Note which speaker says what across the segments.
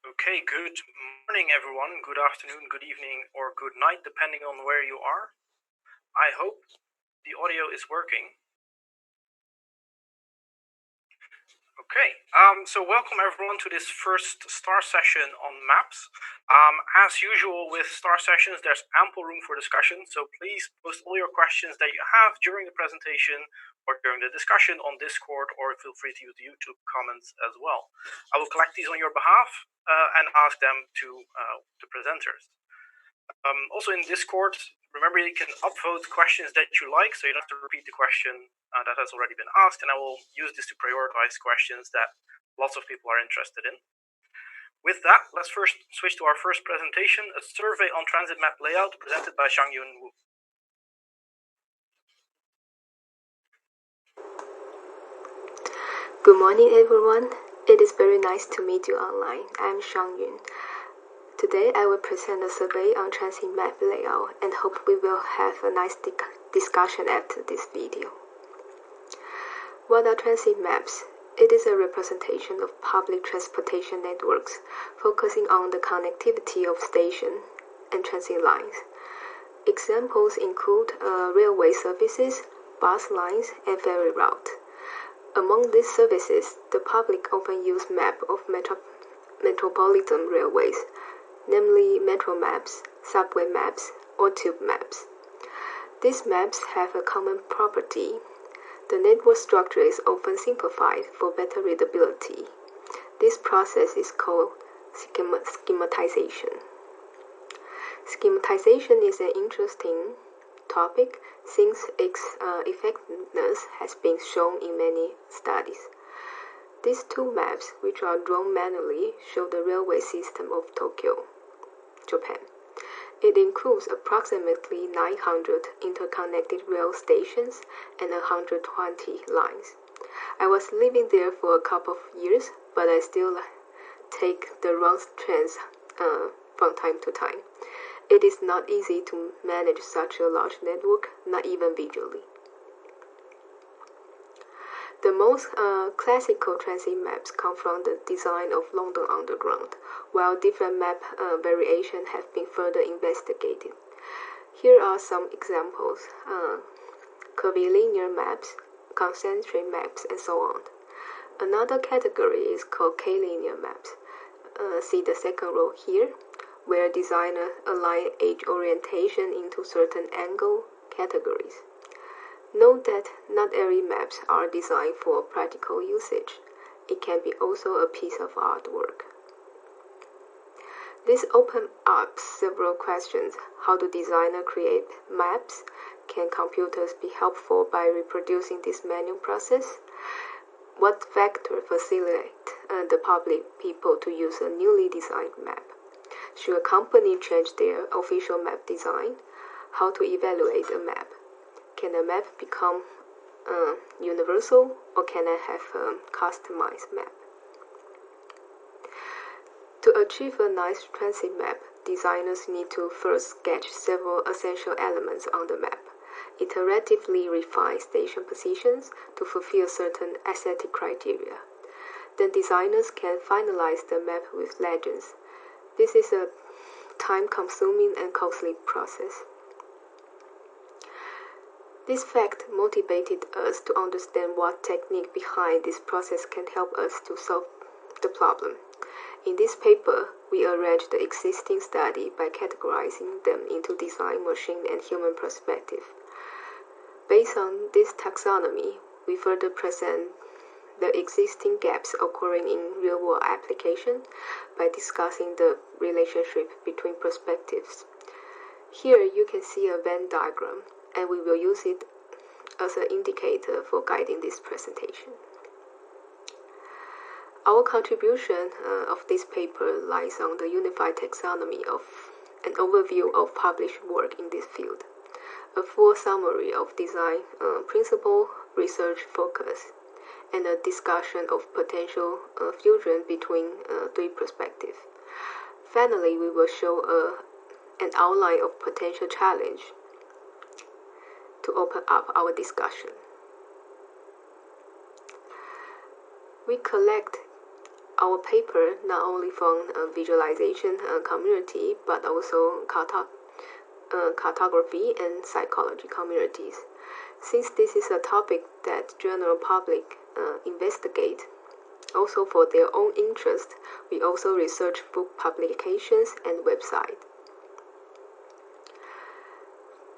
Speaker 1: Okay, good morning, everyone. Good afternoon, good evening, or good night, depending on where you are. I hope the audio is working. Okay, so welcome everyone to this first STAR session on maps. As usual with STAR sessions, there's ample room for discussion, so please post all your questions that you have during the presentation or during the discussion on Discord, or feel free to use the YouTube comments as well. I will collect these on your behalf and ask them to the presenters. Also in Discord, remember you can upvote questions that you like, so you don't have to repeat the question that has already been asked, and I will use this to prioritize questions that lots of people are interested in. With that, let's first switch to our first presentation, a survey on transit map layout presented by Xiangyun Wu.
Speaker 2: Good morning, everyone. It is very nice to meet you online. I'm Xiangyun. Today, I will present a survey on transit map layout and hope we will have a nice discussion after this video. What are transit maps? It is a representation of public transportation networks, focusing on the connectivity of station and transit lines. Examples include railway services, bus lines, and ferry route. Among these services, the public often use map of metropolitan railways, namely metro maps, subway maps, or tube maps. These maps have a common property. The network structure is often simplified for better readability. This process is called schematization. Schematization is an interesting topic since its effectiveness has been shown in many studies. These two maps, which are drawn manually, show the railway system of Tokyo, Japan. It includes approximately 900 interconnected rail stations and 120 lines. I was living there for a couple of years, but I still take the wrong trains from time to time. It is not easy to manage such a large network, not even visually. The most classical transit maps come from the design of London Underground, while different map variations have been further investigated. Here are some examples: curvilinear maps, concentric maps, and so on. Another category is called K-linear maps. See the second row here, where designers align edge orientation into certain angle categories. Note that not every maps are designed for practical usage. It can be also a piece of artwork. This opens up several questions. How do designers create maps? Can computers be helpful by reproducing this manual process? What factors facilitate the public people to use a newly designed map? Should a company change their official map design? How to evaluate a map? Can a map become universal, or can I have a customized map? To achieve a nice transit map, designers need to first sketch several essential elements on the map, iteratively refine station positions to fulfill certain aesthetic criteria. Then designers can finalize the map with legends. This is a time-consuming and costly process. This fact motivated us to understand what technique behind this process can help us to solve the problem. In this paper, we arranged the existing study by categorizing them into design, machine, and human perspective. Based on this taxonomy, we further present the existing gaps occurring in real-world application by discussing the relationship between perspectives. Here you can see a Venn diagram, and we will use it as an indicator for guiding this presentation. Our contribution of this paper lies on the unified taxonomy of an overview of published work in this field, a full summary of design principle, research focus, and a discussion of potential fusion between three perspectives. Finally, we will show an outline of potential challenge to open up our discussion. We collect our paper not only from a visualization community, but also cartography and psychology communities. Since this is a topic that general public investigate, also for their own interest, we also research book publications and websites.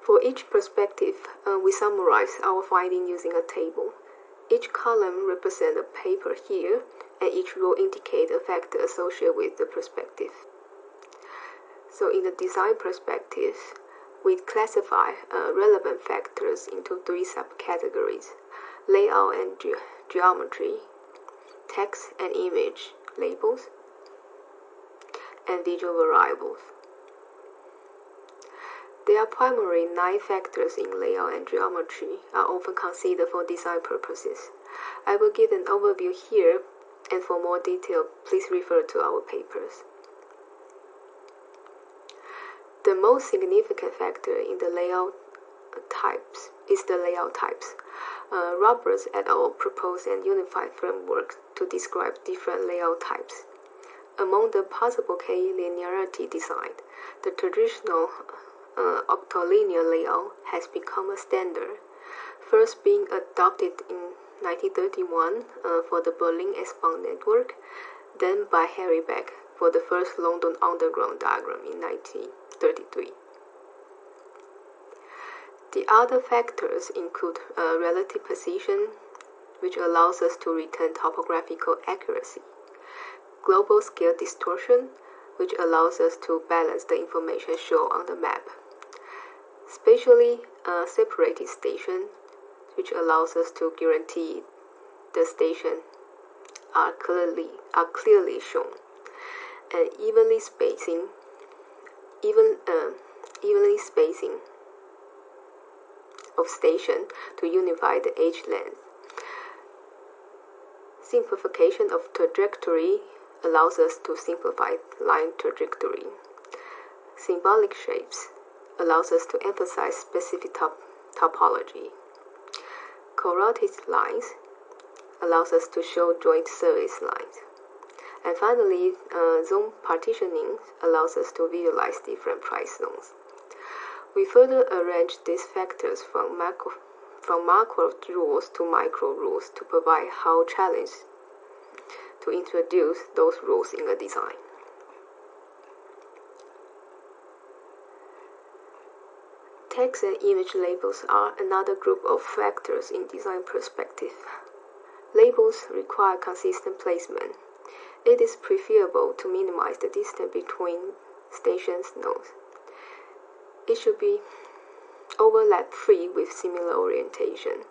Speaker 2: For each perspective, we summarize our finding using a table. Each column represents a paper here, and each row indicates a factor associated with the perspective. So in the design perspective, we classify relevant factors into 3 subcategories: layout and geometry, text and image labels, and visual variables. There are primarily 9 factors in layout and geometry are often considered for design purposes. I will give an overview here, and for more detail, please refer to our papers. The most significant factor in the layout types is the layout types. Roberts et al. Proposed an unified framework to describe different layout types. Among the possible K-linearity design, the traditional octolinear layout has become a standard, first being adopted in 1931 for the Berlin S-Bahn network, then by Harry Beck for the first London Underground diagram in 1933. The other factors include relative position, which allows us to retain topographical accuracy, global scale distortion, which allows us to balance the information shown on the map, spatially separated station, which allows us to guarantee the station are clearly shown, and evenly spacing of station to unify the edge length. Simplification of trajectory allows us to simplify line trajectory. Symbolic shapes allows us to emphasize specific topology. Carotid lines allows us to show joint service lines. And finally, zone partitioning allows us to visualize different price zones. We further arrange these factors from macro rules to micro rules to provide how challenge to introduce those rules in a design. Text and image labels are another group of factors in design perspective. Labels require consistent placement. It is preferable to minimize the distance between stations nodes. It should be overlap-free with similar orientation.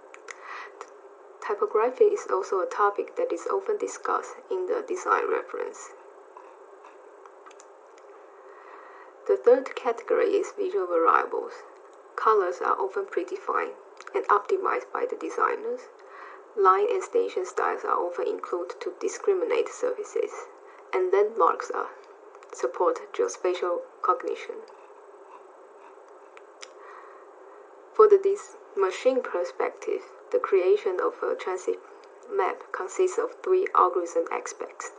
Speaker 2: Typography is also a topic that is often discussed in the design reference. The third category is visual variables. Colors are often predefined and optimized by the designers. Line and station styles are often included to discriminate surfaces, and landmarks support geospatial cognition. For the machine perspective, the creation of a transit map consists of 3 algorithm aspects.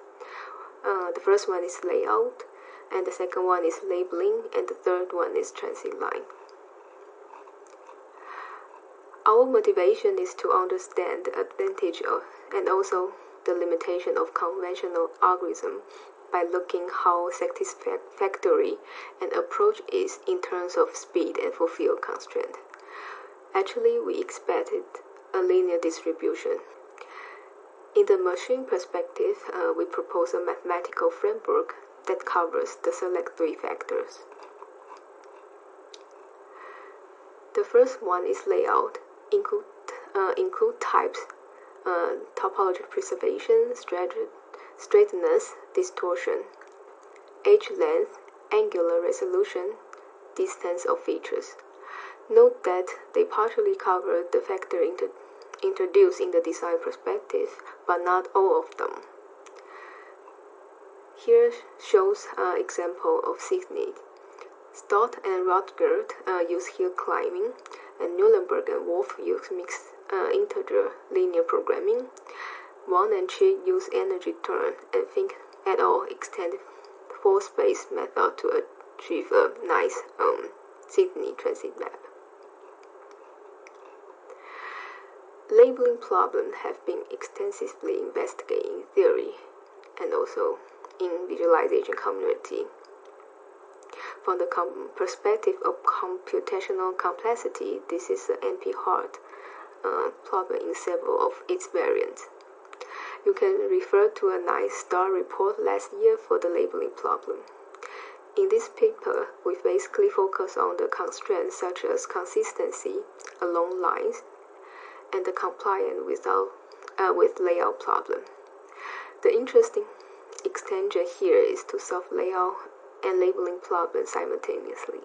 Speaker 2: The first one is layout, and the second one is labeling, and the third one is transit line. Our motivation is to understand the advantage of and also the limitation of conventional algorithm by looking how satisfactory an approach is in terms of speed and fulfill constraint. Actually, we expected a linear distribution. In the machine perspective, we propose a mathematical framework that covers the select 3 factors. The first one is layout. Include types, topology preservation, straightness, distortion, edge length, angular resolution, distance of features. Note that they partially cover the factor introduced in the design perspective, but not all of them. Here shows an example of SIGINT. Stott and Rodgert use hill climbing, and Nuremberg and Wolf use mixed integer linear programming. Wang and Chi use energy turn and Fink et al. Extend four-space method to achieve a nice Sydney transit map. Labeling problems have been extensively investigated in theory and also in visualization community. From the perspective of computational complexity, this is the NP-hard problem in several of its variants. You can refer to a nice STAR report last year for the labeling problem. In this paper, we basically focus on the constraints such as consistency along lines and the compliance with layout problem. The interesting extension here is to solve layout and labeling problems simultaneously.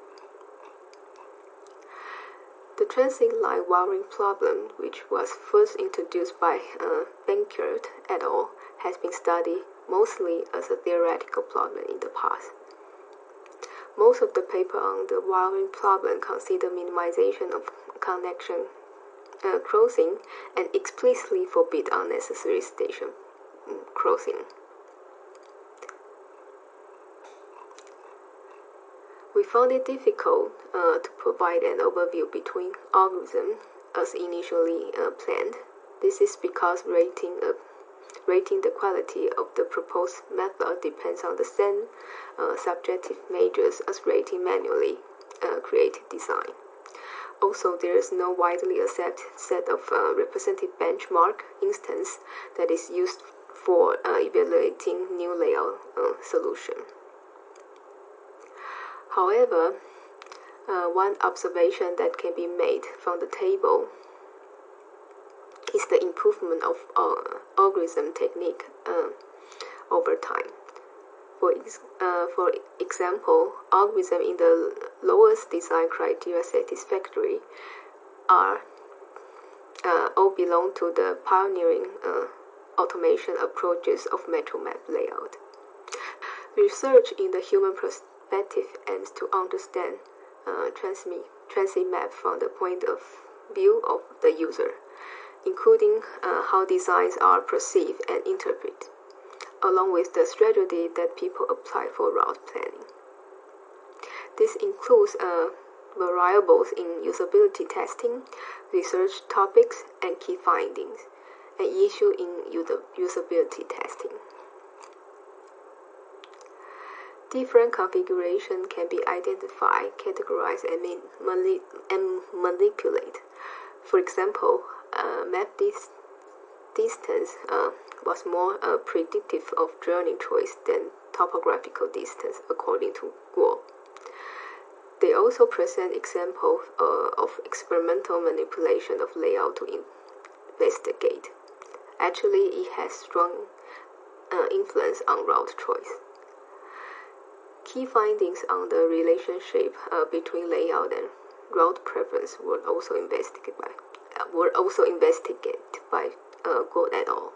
Speaker 2: The transit line wiring problem, which was first introduced by Benkert et al., has been studied mostly as a theoretical problem in the past. Most of the paper on the wiring problem consider minimization of connection crossing and explicitly forbid unnecessary station crossing. We found it difficult to provide an overview between algorithms as initially planned. This is because rating the quality of the proposed method depends on the same subjective measures as rating manually created design. Also, there is no widely accepted set of representative benchmark instance that is used for evaluating new layout solution. However, one observation that can be made from the table is the improvement of algorithm technique over time. For example, algorithms in the lowest design criteria satisfactory are all belong to the pioneering automation approaches of metro map layout. Research in the human perspective aims to understand transit map from the point of view of the user, including how designs are perceived and interpreted, along with the strategy that people apply for route planning. This includes variables in usability testing, research topics, and key findings, and issues in usability testing. Different configurations can be identified, categorized, and manipulated. For example, map distance was more predictive of journey choice than topographical distance according to Guo. They also present examples of experimental manipulation of layout to investigate. Actually, it has strong influence on route choice. Key findings on the relationship between layout and route preference were also investigated by Guo et al.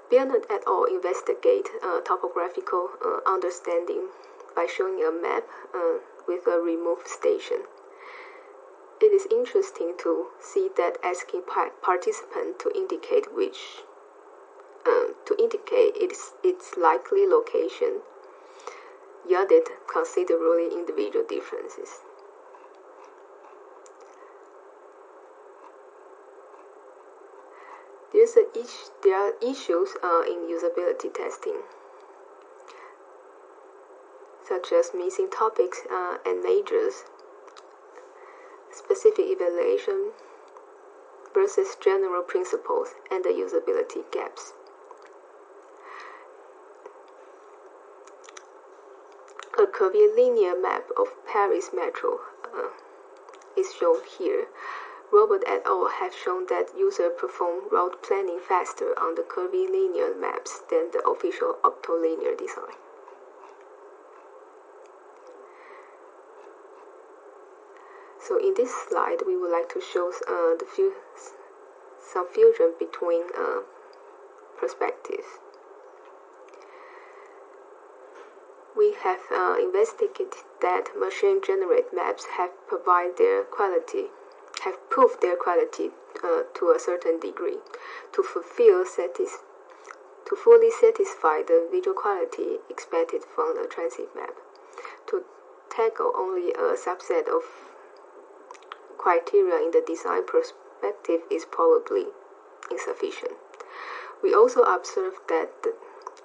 Speaker 2: Bernard et al. Investigate topographical understanding by showing a map with a removed station. It is interesting to see that asking participants to indicate its likely location yielded considerably individual differences. There are issues in usability testing, such as missing topics and measures, specific evaluation versus general principles, and the usability gaps. A curvilinear map of Paris Metro is shown here. Robert et al. Have shown that users perform route planning faster on the curvilinear maps than the official octolinear design. So in this slide, we would like to show some fusion between perspectives. We have investigated that machine-generated maps have provided their quality have proved their quality to a certain degree to fully satisfy the visual quality expected from the transit map. To tackle only a subset of criteria in the design perspective is probably insufficient. We also observed that the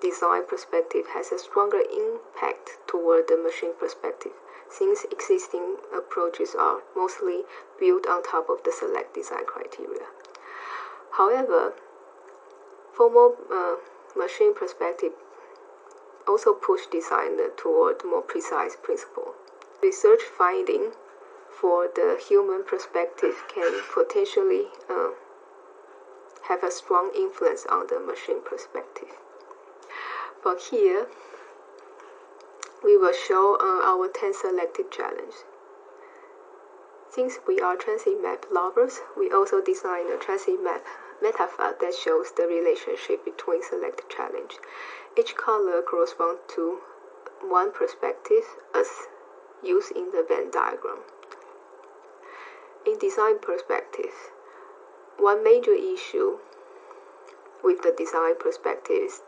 Speaker 2: design perspective has a stronger impact toward the machine perspective, since existing approaches are mostly built on top of the select design criteria. However, formal machine perspective also push design toward more precise principle. Research finding for the human perspective can potentially have a strong influence on the machine perspective. But here, we will show our 10 selected challenge. Since we are transit map lovers, we also designed a transit map metaphor that shows the relationship between selected challenge. Each color corresponds to one perspective as used in the Venn diagram. In design perspective, one major issue with the design perspective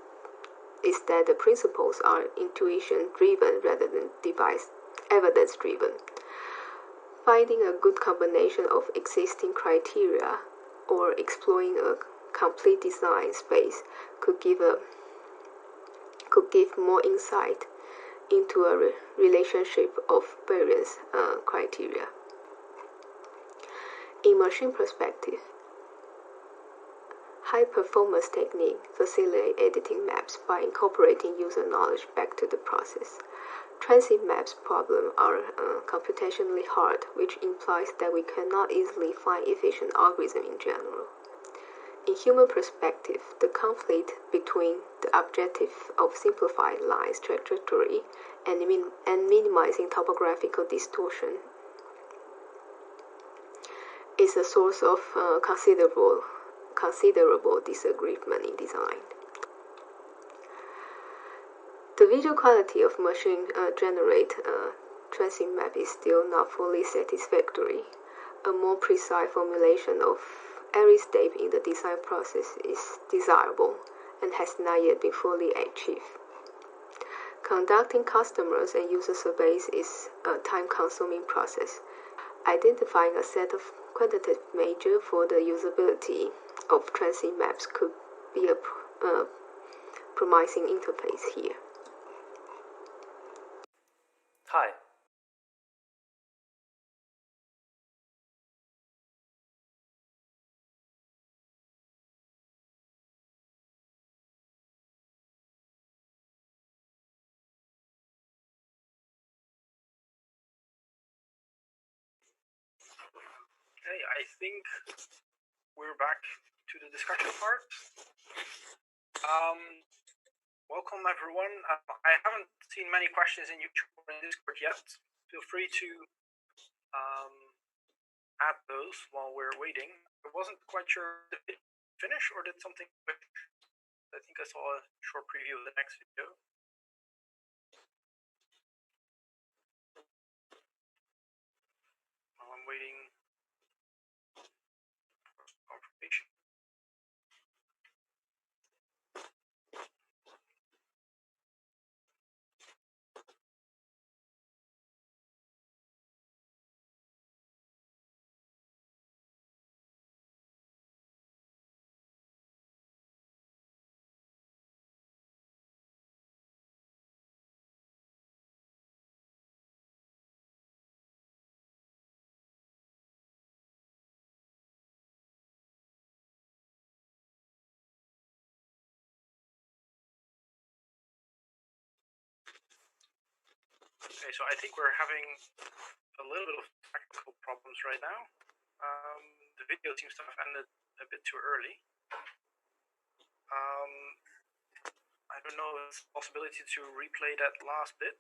Speaker 2: is that the principles are intuition-driven rather than evidence-driven. Finding a good combination of existing criteria or exploring a complete design space could give more insight into a relationship of various criteria. In machine perspective, high-performance technique facilitate editing maps by incorporating user knowledge back to the process. Transit maps problems are computationally hard, which implies that we cannot easily find efficient algorithm in general. In human perspective, the conflict between the objective of simplified lines trajectory and minimizing topographical distortion is a source of considerable disagreement in design. The visual quality of machine-generated transit map is still not fully satisfactory. A more precise formulation of every step in the design process is desirable and has not yet been fully achieved. Conducting customers and user surveys is a time-consuming process. Identifying a set of quantitative measures for the usability of transit maps could be a promising interface here.
Speaker 3: Hi.
Speaker 1: Okay, I think we're back to the discussion part. Welcome everyone. I haven't seen many questions in YouTube or in Discord yet. Feel free to add those while we're waiting. I wasn't quite sure if it finished or did something quick. I think I saw a short preview of the next video. I'm waiting for confirmation. Okay, so I think we're having a little bit of technical problems right now. The video seems to have ended a bit too early. I don't know if there's a possibility to replay that last bit.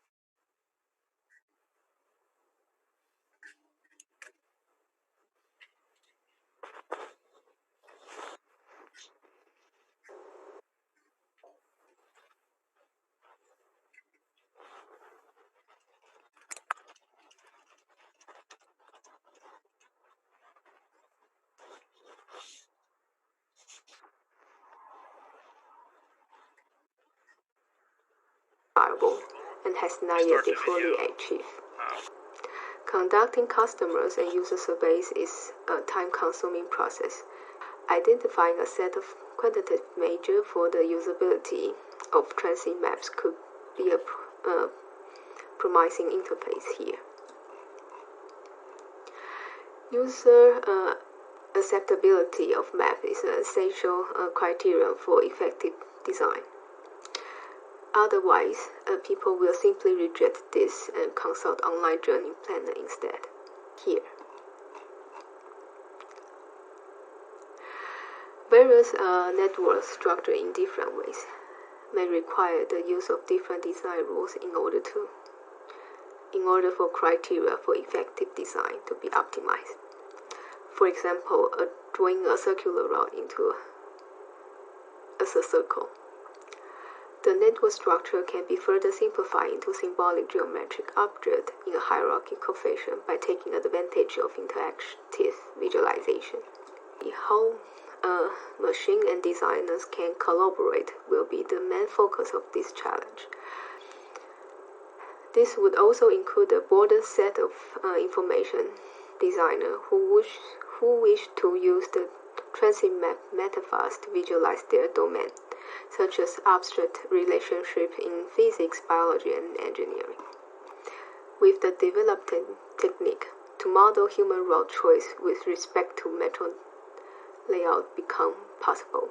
Speaker 2: and has not yet been fully achieved. Conducting customers and user surveys is a time-consuming process. Identifying a set of quantitative measures for the usability of transit maps could be a promising interface here. User acceptability of map is an essential criterion for effective design. Otherwise, people will simply reject this and consult online journey planner instead. Here. Various networks structured in different ways may require the use of different design rules in order for criteria for effective design to be optimized. For example, drawing a circular route as a circle. The network structure can be further simplified into symbolic geometric objects in a hierarchical fashion by taking advantage of interactive visualization. How machine and designers can collaborate will be the main focus of this challenge. This would also include a broader set of information designers who wish to use the transit map metaphors to visualize their domain, such as abstract relationships in physics, biology, and engineering. With the developed technique to model human route choice with respect to metro layout become possible.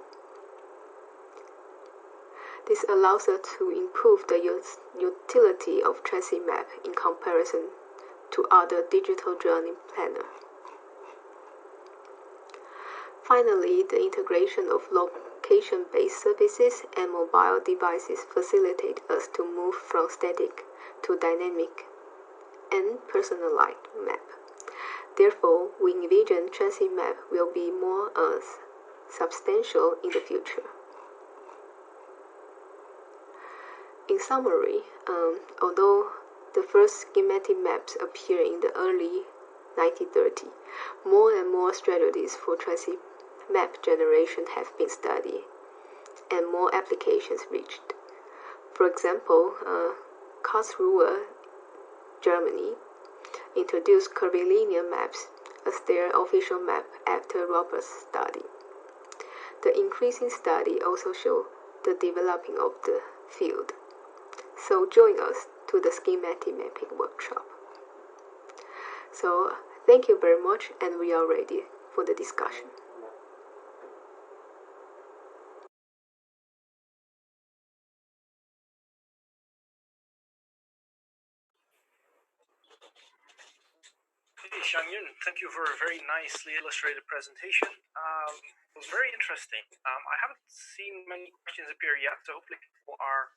Speaker 2: This allows us to improve the utility of transit map in comparison to other digital journey planners. Finally, the integration of location-based services and mobile devices facilitate us to move from static to dynamic and personalized map. Therefore, we envision transit map will be more substantial in the future. In summary, although the first schematic maps appeared in the early 1930s, more and more strategies for transit map generation have been studied and more applications reached. For example, Karlsruhe, Germany, introduced curvilinear maps as their official map after robust study. The increasing study also showed the developing of the field. So join us to the schematic mapping workshop. So thank you very much, and we are ready for the discussion.
Speaker 1: Hey, Xiangyun, thank you for a very nicely illustrated presentation. It was very interesting. I haven't seen many questions appear yet, so hopefully people are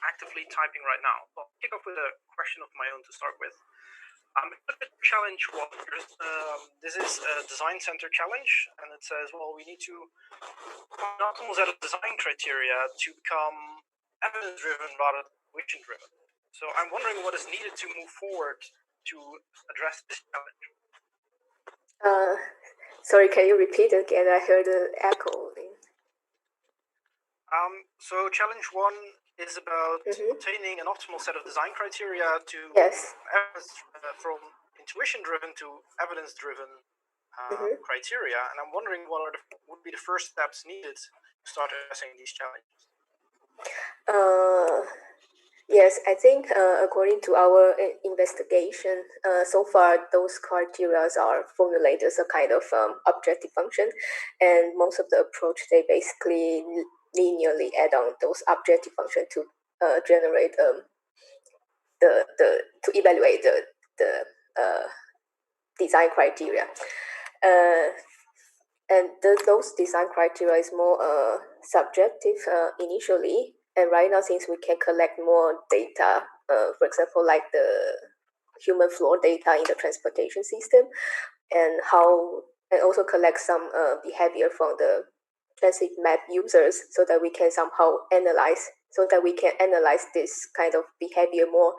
Speaker 1: actively typing right now. So I'll kick off with a question of my own to start with. Challenge one. This is a design center challenge, and it says, well, we need to find an optimal set of design criteria to become evidence-driven rather than intuition-driven. So I'm wondering what is needed to move forward to address this challenge.
Speaker 2: Sorry, can you repeat again? I heard an echo.
Speaker 1: So challenge one is about obtaining an optimal set of design criteria to from intuition-driven to evidence-driven criteria, and I'm wondering what would be the first steps needed to start addressing these challenges.
Speaker 2: Yes, I think according to our investigation, so far those criteria are formulated as a kind of objective function, and most of the approach they basically linearly add on those objective function to generate to evaluate the design criteria. And those design criteria is more subjective initially. And right now, since we can collect more data, for example, like the human floor data in the transportation system, and also collect some behavior from the transit map users, so that we can somehow analyze this kind of behavior more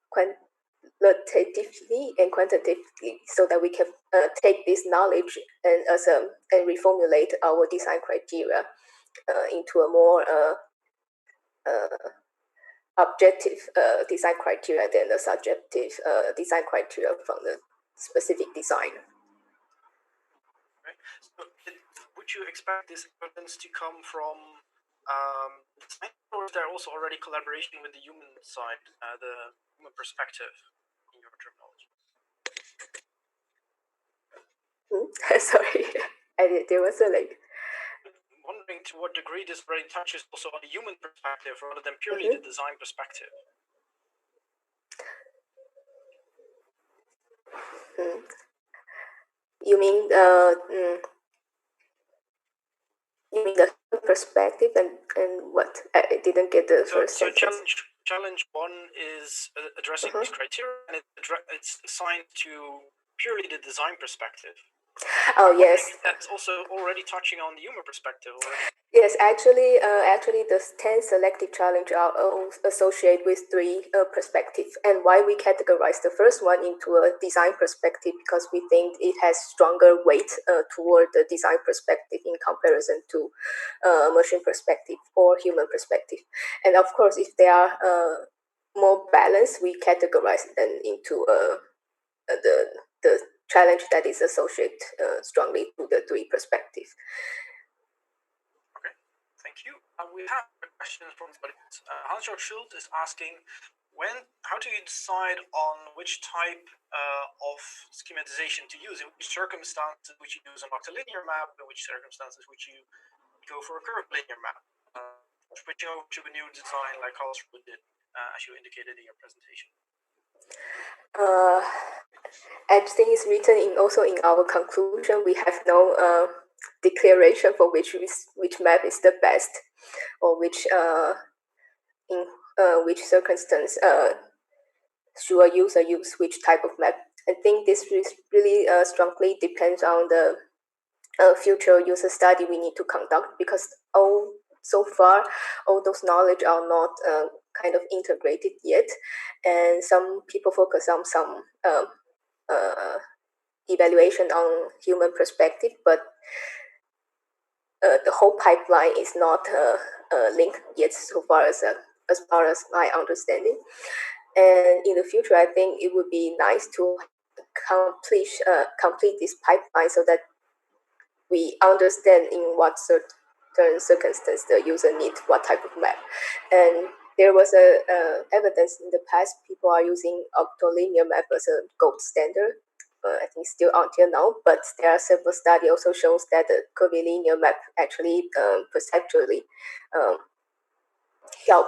Speaker 2: quantitatively and quantitatively, so that we can take this knowledge and reformulate our design criteria into a more objective design criteria than the subjective design criteria from the specific designer.
Speaker 1: Right. So would you expect this evidence to come from design, or is there also already collaboration with the human side, the human perspective in your terminology?
Speaker 2: Sorry, there was a like.
Speaker 1: Wondering to what degree this already touches also on the human perspective rather than purely the design perspective.
Speaker 2: You mean the perspective and what? I didn't get the first sentence.
Speaker 1: Challenge one is addressing these criteria, and it's assigned to purely the design perspective.
Speaker 2: Oh yes,
Speaker 1: that's also already touching on the human perspective already.
Speaker 2: Yes, actually, the 10 selected challenge are associated with 3 perspectives. And why we categorize the first one into a design perspective, because we think it has stronger weight toward the design perspective in comparison to machine perspective or human perspective. And of course, if they are more balanced, we categorize them into the challenge that is associated strongly to the 3 perspectives.
Speaker 1: Thank you. We have a question from the audience. Hans-Jörg Schultz is asking, how do you decide on which type of schematization to use? In which circumstances would you use an octilinear map? In which circumstances would you go for a curvilinear map? Switching over to a new design like Karlsruhe did, as you indicated in your presentation.
Speaker 2: Everything is written also in our conclusion. We have no declaration for which map is the best, or in which circumstance should a user use which type of map. I think this really strongly depends on the future user study we need to conduct, because so far all those knowledge are not kind of integrated yet, and some people focus on some evaluation on human perspective, but the whole pipeline is not linked yet, so far as my understanding. And in the future, I think it would be nice to complete this pipeline so that we understand in what certain circumstances the user needs what type of map. And there was evidence in the past people are using octilinear map as a gold standard. I think still until now, but there are several studies also shows that the curvilinear map actually perceptually help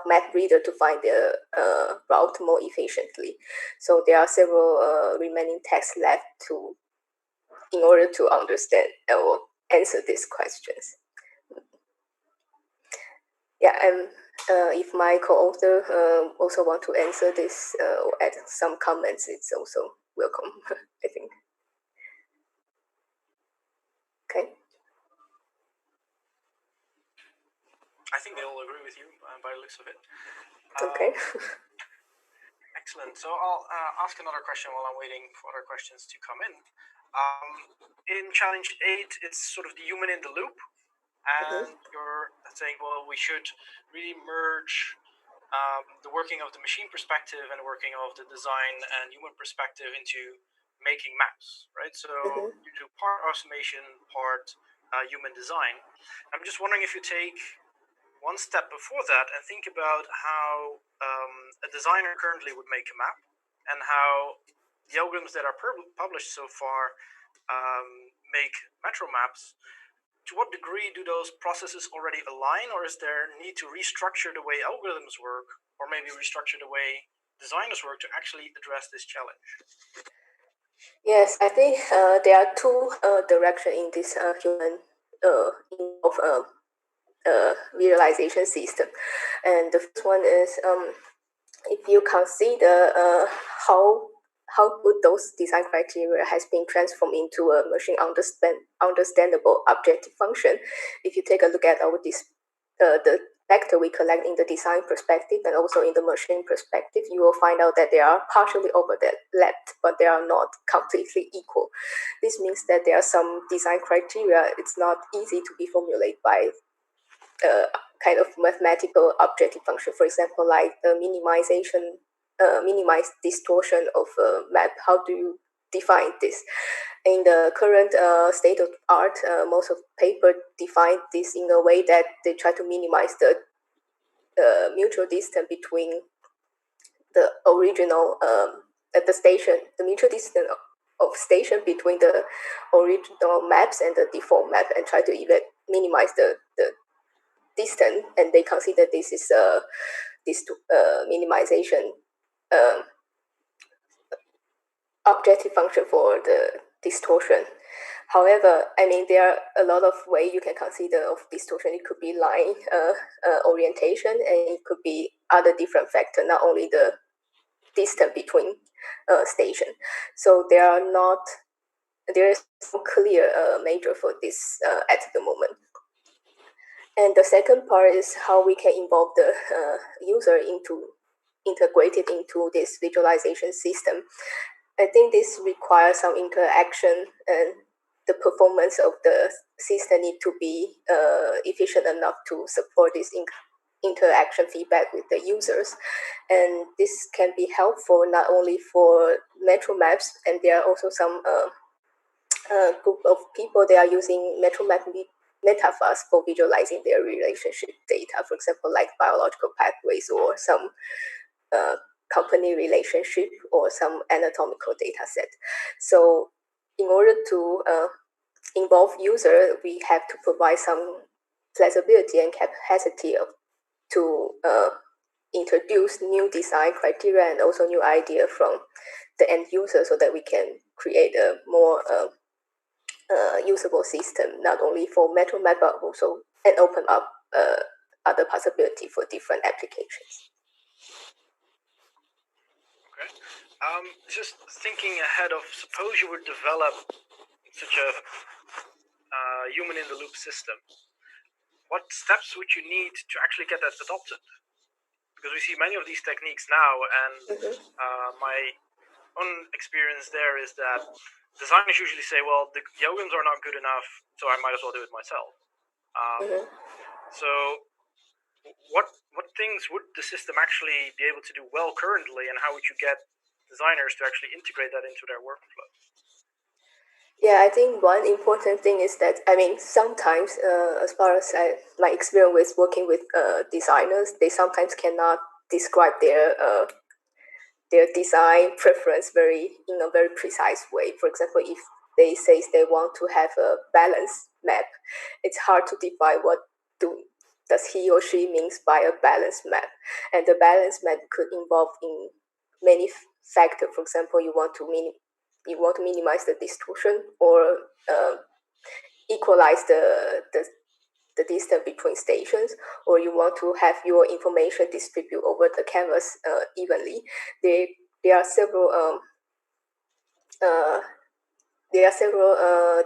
Speaker 2: map reader to find the route more efficiently. So there are several remaining tests left in order to understand or answer these questions. Yeah, and if my co-author also want to answer this or add some comments, it's also welcome, I think. Okay.
Speaker 1: I think they all agree with you by the looks of it.
Speaker 2: Okay.
Speaker 1: Excellent. So I'll ask another question while I'm waiting for other questions to come in. In challenge 8, it's sort of the human in the loop. And you're saying, well, we should really merge the working of the machine perspective and the working of the design and human perspective into making maps, right? So you do part automation, part human design. I'm just wondering if you take one step before that and think about how a designer currently would make a map, and how the algorithms that are published so far make metro maps. To what degree do those processes already align, or is there need to restructure the way algorithms work, or maybe restructure the way designers work to actually address this challenge?
Speaker 2: Yes, I think there are 2 directions in this human visualization system. And the first one is if you consider how good those design criteria has been transformed into a machine understandable objective function. If you take a look at the vector we collect in the design perspective and also in the machine perspective, you will find out that they are partially overlapped, but they are not completely equal. This means that there are some design criteria it's not easy to be formulated by kind of mathematical objective function. For example, like the minimize distortion of a map. How do you define this? In the current state of art, most of paper define this in a way that they try to minimize the mutual distance between the original at the station, the mutual distance of station between the original maps and the default map, and try to even minimize the distance. And they consider this is this minimization objective function for the distortion. However, I mean, there are a lot of ways you can consider of distortion. It could be line orientation, and it could be other different factors, not only the distance between station. So there is no clear measure for this at the moment. And the second part is how we can involve the user integrated into this visualization system. I think this requires some interaction, and the performance of the system need to be efficient enough to support this interaction feedback with the users. And this can be helpful not only for metro maps, and there are also some group of people that are using metro map metaphors for visualizing their relationship data, for example, like biological pathways or some company relationship or some anatomical data set. So in order to involve user, we have to provide some flexibility and capacity to introduce new design criteria and also new idea from the end user, so that we can create a more usable system, not only for metro map, but also and open up other possibility for different applications.
Speaker 1: Okay. Just thinking ahead of, suppose you would develop such a human in the loop system, what steps would you need to actually get that adopted? Because we see many of these techniques now, and my own experience there is that designers usually say, well, the algorithms are not good enough, so I might as well do it myself. So what things would the system actually be able to do well currently, and how would you get designers to actually integrate that into their workflow?
Speaker 2: Yeah, I think one important thing is that, I mean, sometimes, as far as my experience with working with designers, they sometimes cannot describe their design preference in a very precise way. For example, if they say they want to have a balanced map, it's hard to define what does he or she means by a balanced map. And the balanced map could involve in many factors. For example, you want to minimize the distortion, or equalize the distance between stations, or you want to have your information distribute over the canvas evenly. There are several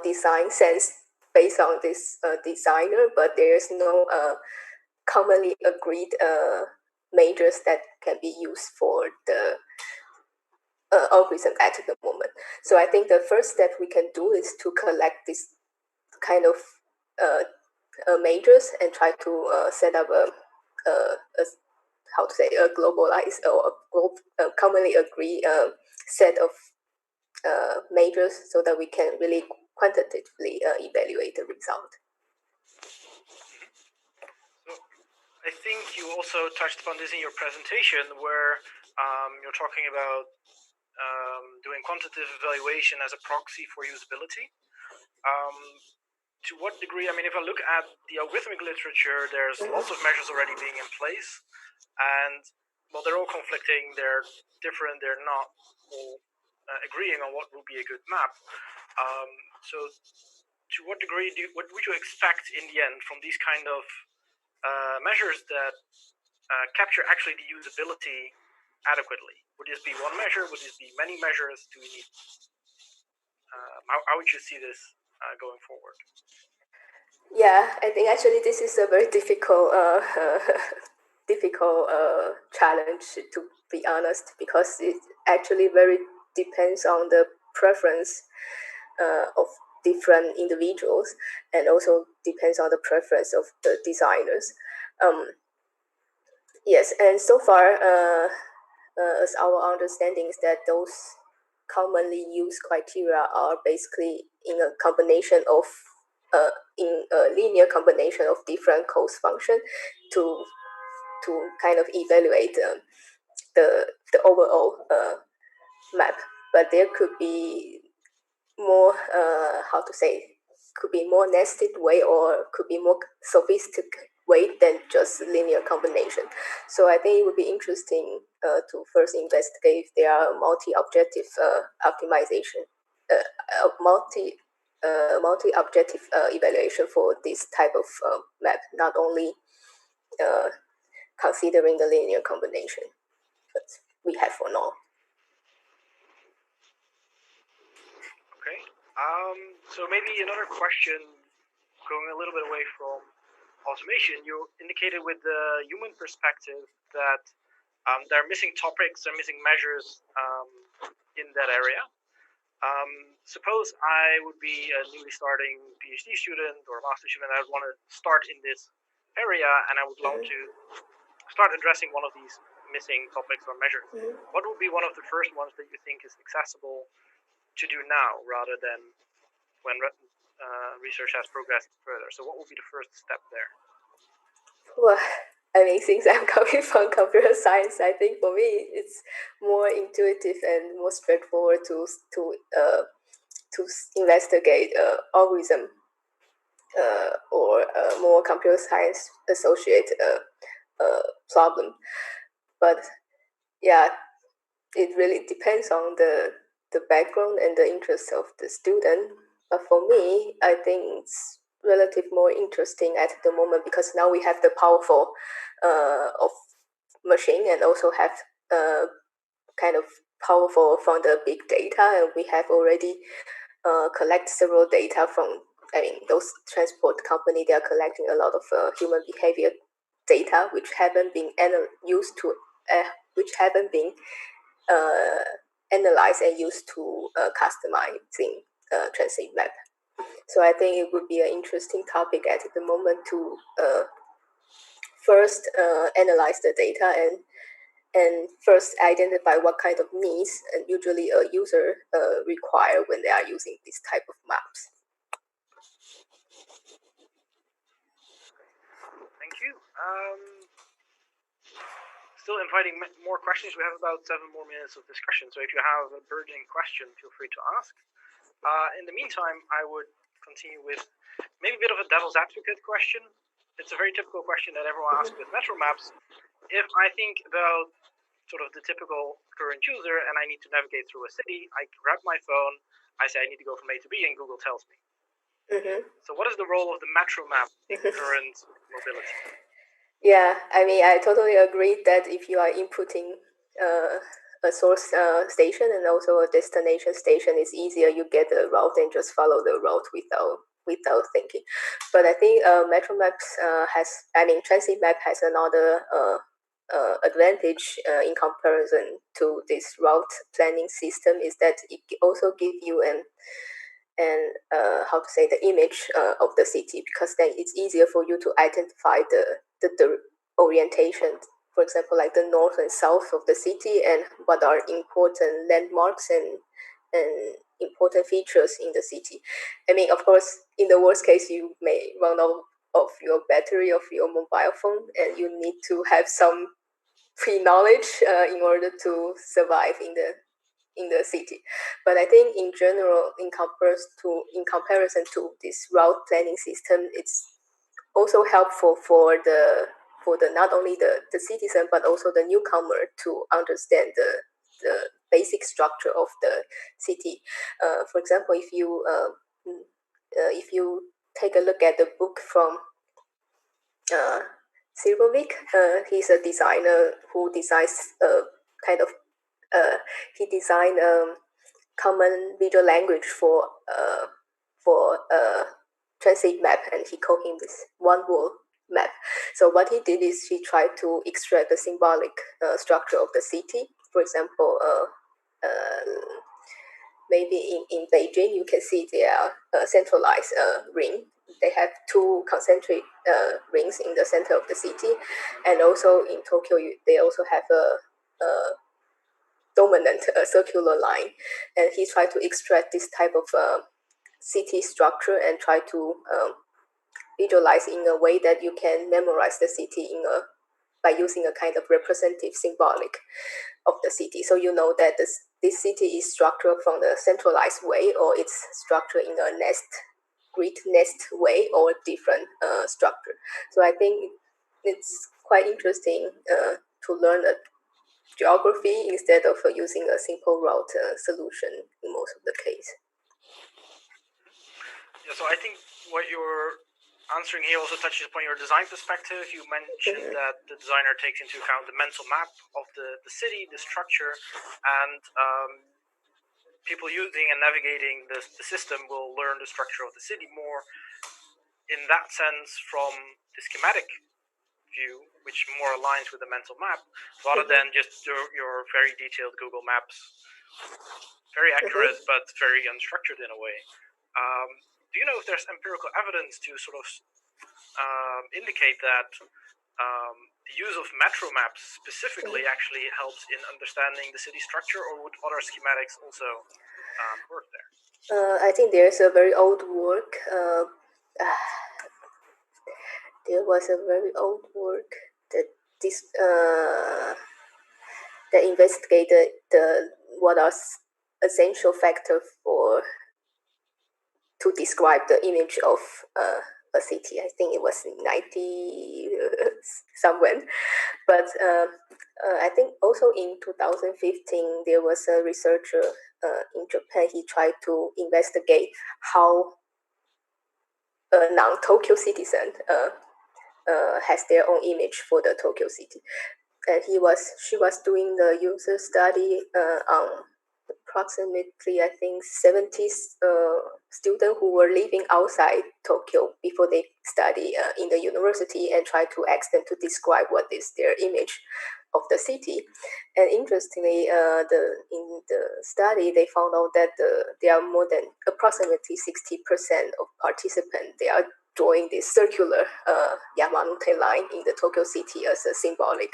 Speaker 2: design sense based on this designer, but there is no commonly agreed measures that can be used for the algorithm at the moment. So I think the first step we can do is to collect this kind of measures and try to set up a globalized or a commonly agreed set of measures, so that we can really quantitatively evaluate the result.
Speaker 1: I think you also touched upon this in your presentation, where you're talking about doing quantitative evaluation as a proxy for usability. To what degree? I mean, if I look at the algorithmic literature, there's lots of measures already being in place, and well, they're all conflicting, they're different, they're not all agreeing on what will be a good map. So to what degree what would you expect in the end from these kind of measures that capture actually the usability adequately? Would this be one measure? Would this be many measures? Do we need? How would you see this going forward?
Speaker 2: Yeah, I think actually this is a very difficult challenge, to be honest, because it actually very depends on the preference of different individuals, and also depends on the preference of the designers. Yes, and so far, as our understanding is that those commonly used criteria are basically in a combination of in a linear combination of different cost function to kind of evaluate the overall map. But there could be more how to say, could be more nested way, or could be more sophisticated way than just linear combination. So I think it would be interesting to first investigate if there are multi-objective optimization, multi-objective evaluation for this type of map, not only considering the linear combination that we have for now.
Speaker 1: Okay. So maybe another question, going a little bit away from automation. You indicated with the human perspective that there are missing topics, there are missing measures in that area. Suppose I would be a newly starting PhD student or master student. I would want to start in this area, and I would love to start addressing one of these missing topics or measures. What would be one of the first ones that you think is accessible to do now, rather than when research has progressed further? So what would be the first step there?
Speaker 2: Well, I mean, since I'm coming from computer science, I think for me it's more intuitive and more straightforward to investigate algorithm or more computer science associated problem. But yeah, it really depends on the background and the interest of the student. But for me, I think it's relative more interesting at the moment, because now we have the powerful of machine, and also have kind of powerful from the big data, and we have already collect several data from, I mean, those transport company. They are collecting a lot of human behavior data, which haven't been used to which haven't been analyzed and used to customizing transit map. So I think it would be an interesting topic at the moment to first analyze the data, and first identify what kind of needs and usually a user require when they are using this type of maps.
Speaker 1: Thank you. Still inviting more questions. We have about 7 more minutes of discussion, so if you have a burning question, feel free to ask. In the meantime, I would continue with maybe a bit of a devil's advocate question. It's a very typical question that everyone asks with Metro Maps. If I think about sort of the typical current user and I need to navigate through a city, I grab my phone, I say I need to go from A to B, and Google tells me. So what is the role of the Metro Map in current mobility?
Speaker 2: Yeah, I mean, I totally agree that if you are inputting a source station and also a destination station, it's easier. You get the route and just follow the route without thinking. But I think Metro Maps Transit Map has another advantage in comparison to this route planning system, is that it also gives you an how to say, the image of the city, because then it's easier for you to identify the orientation, for example, like the north and south of the city, and what are important landmarks and important features in the city. I mean, of course, in the worst case, you may run out of your battery of your mobile phone, and you need to have some pre-knowledge in order to survive in the city. But I think in general, in comparison to this route planning system, it's also helpful for the not only the citizen but also the newcomer to understand the basic structure of the city. For example, if you take a look at the book from Silvervik, he's a designer who designs kind of he designed common visual language for transit map, and he called him this one world map. So what he did is he tried to extract the symbolic structure of the city. For example, maybe in Beijing, you can see they are a centralized ring. They have two concentric rings in the center of the city, and also in Tokyo, they also have a dominant circular line. And he tried to extract this type of city structure and try to visualize in a way that you can memorize the city by using a kind of representative symbolic of the city. So you know that this city is structured from the centralized way, or it's structured in a grid nest way, or different structure. So I think it's quite interesting to learn a geography instead of using a simple route solution in most of the case.
Speaker 1: Yeah, so I think what you're answering here also touches upon your design perspective. You mentioned that the designer takes into account the mental map of the city, the structure, and people using and navigating the system will learn the structure of the city more in that sense from the schematic view, which more aligns with the mental map, rather than just your very detailed Google Maps. Very accurate, but very unstructured in a way. Do you know if there's empirical evidence to sort of indicate that the use of metro maps specifically actually helps in understanding the city structure, or would other schematics also work there?
Speaker 2: I think there's a very old work. There was a very old work that that investigated what are essential factors to describe the image of a city. I think it was in 90 somewhere. But I think also in 2015, there was a researcher in Japan. He tried to investigate how a non-Tokyo citizen has their own image for the Tokyo city. And she was doing the user study on approximately, I think, 70 students who were living outside Tokyo before they study in the university, and try to ask them to describe what is their image of the city. And interestingly, in the study, they found out that there are more than approximately 60% of participants, they are drawing this circular Yamanute line in the Tokyo city as a symbolic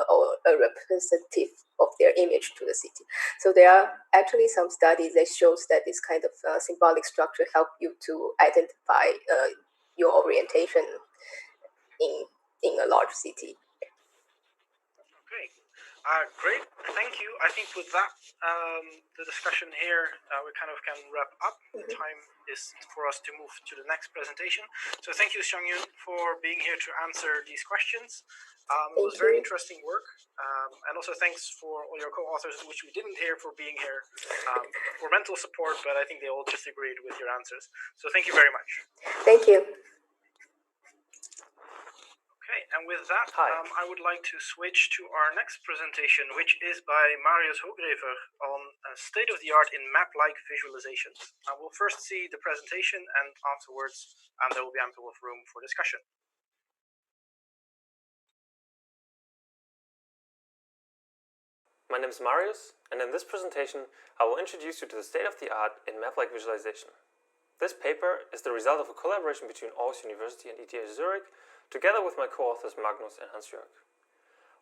Speaker 2: or a representative of their image to the city. So there are actually some studies that shows that this kind of symbolic structure help you to identify your orientation in a large city.
Speaker 1: Okay, great, thank you. I think with that, the discussion here, we kind of can wrap up. The time is for us to move to the next presentation. So thank you, Xiangyun, for being here to answer these questions. It was very interesting work, and also thanks for all your co-authors, which we didn't hear, for being here for mental support, but I think they all just agreed with your answers. So thank you very much.
Speaker 2: Thank you.
Speaker 1: Okay, and with that, I would like to switch to our next presentation, which is by Marius Hoogrever on state-of-the-art in map-like visualizations. We'll first see the presentation, and afterwards there will be ample of room for discussion.
Speaker 3: My name is Marius, and in this presentation I will introduce you to the state-of-the-art in map-like visualization. This paper is the result of a collaboration between Aarhus University and ETH Zurich, together with my co-authors Magnus and Hans-Jörg.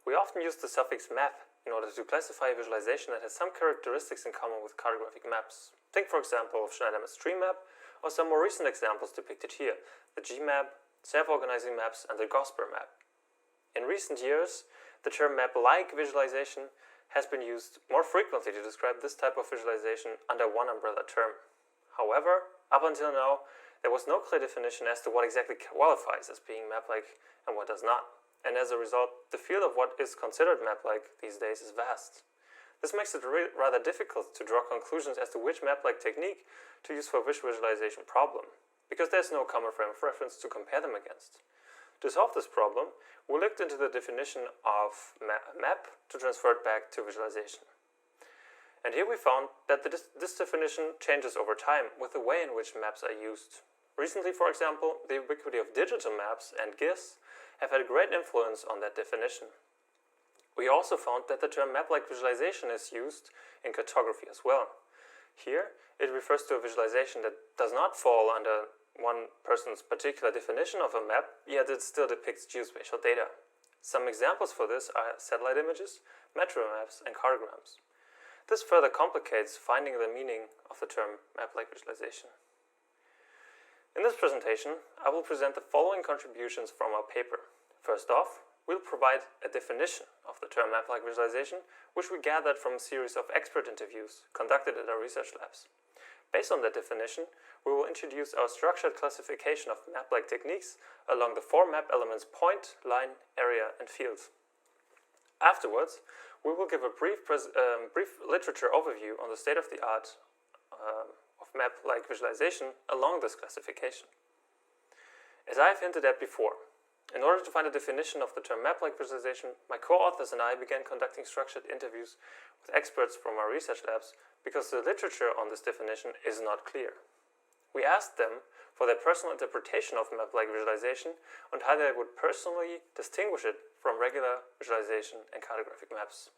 Speaker 3: We often use the suffix map in order to classify a visualization that has some characteristics in common with cartographic maps. Think, for example, of Schneiderman's tree map, or some more recent examples depicted here, the GMap, self-organizing maps, and the Gosper map. In recent years, the term map-like visualization has been used more frequently to describe this type of visualization under one umbrella term. However, up until now, there was no clear definition as to what exactly qualifies as being map-like and what does not. And as a result, the field of what is considered map-like these days is vast. This makes it rather difficult to draw conclusions as to which map-like technique to use for which visualization problem, because there's no common frame of reference to compare them against. To solve this problem, we looked into the definition of map to transfer it back to visualization. And here we found that this definition changes over time with the way in which maps are used. Recently, for example, the ubiquity of digital maps and GIFs have had a great influence on that definition. We also found that the term map-like visualization is used in cartography as well. Here, it refers to a visualization that does not fall under one person's particular definition of a map, yet it still depicts geospatial data. Some examples for this are satellite images, metro maps, and cartograms. This further complicates finding the meaning of the term map-like visualization. In this presentation, I will present the following contributions from our paper. First off, we'll provide a definition of the term map-like visualization, which we gathered from a series of expert interviews conducted at our research labs. Based on that definition, we will introduce our structured classification of map-like techniques along the 4 map elements point, line, area, and field. Afterwards, we will give a brief literature overview on the state-of-the-art of map-like visualization along this classification. As I have hinted at before, in order to find a definition of the term map-like visualization, my co-authors and I began conducting structured interviews with experts from our research labs because the literature on this definition is not clear. We asked them for their personal interpretation of map-like visualization and how they would personally distinguish it from regular visualization and cartographic maps.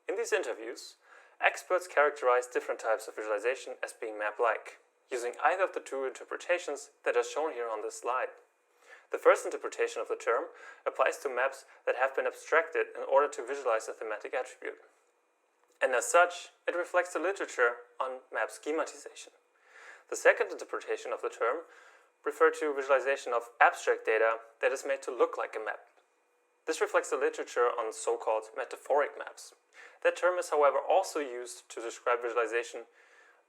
Speaker 3: In these interviews, experts characterized different types of visualization as being map-like, using either of the two interpretations that are shown here on this slide. The first interpretation of the term applies to maps that have been abstracted in order to visualize a thematic attribute. And as such, it reflects the literature on map schematization. The second interpretation of the term referred to visualization of abstract data that is made to look like a map. This reflects the literature on so-called metaphoric maps. That term is, however, also used to describe visualization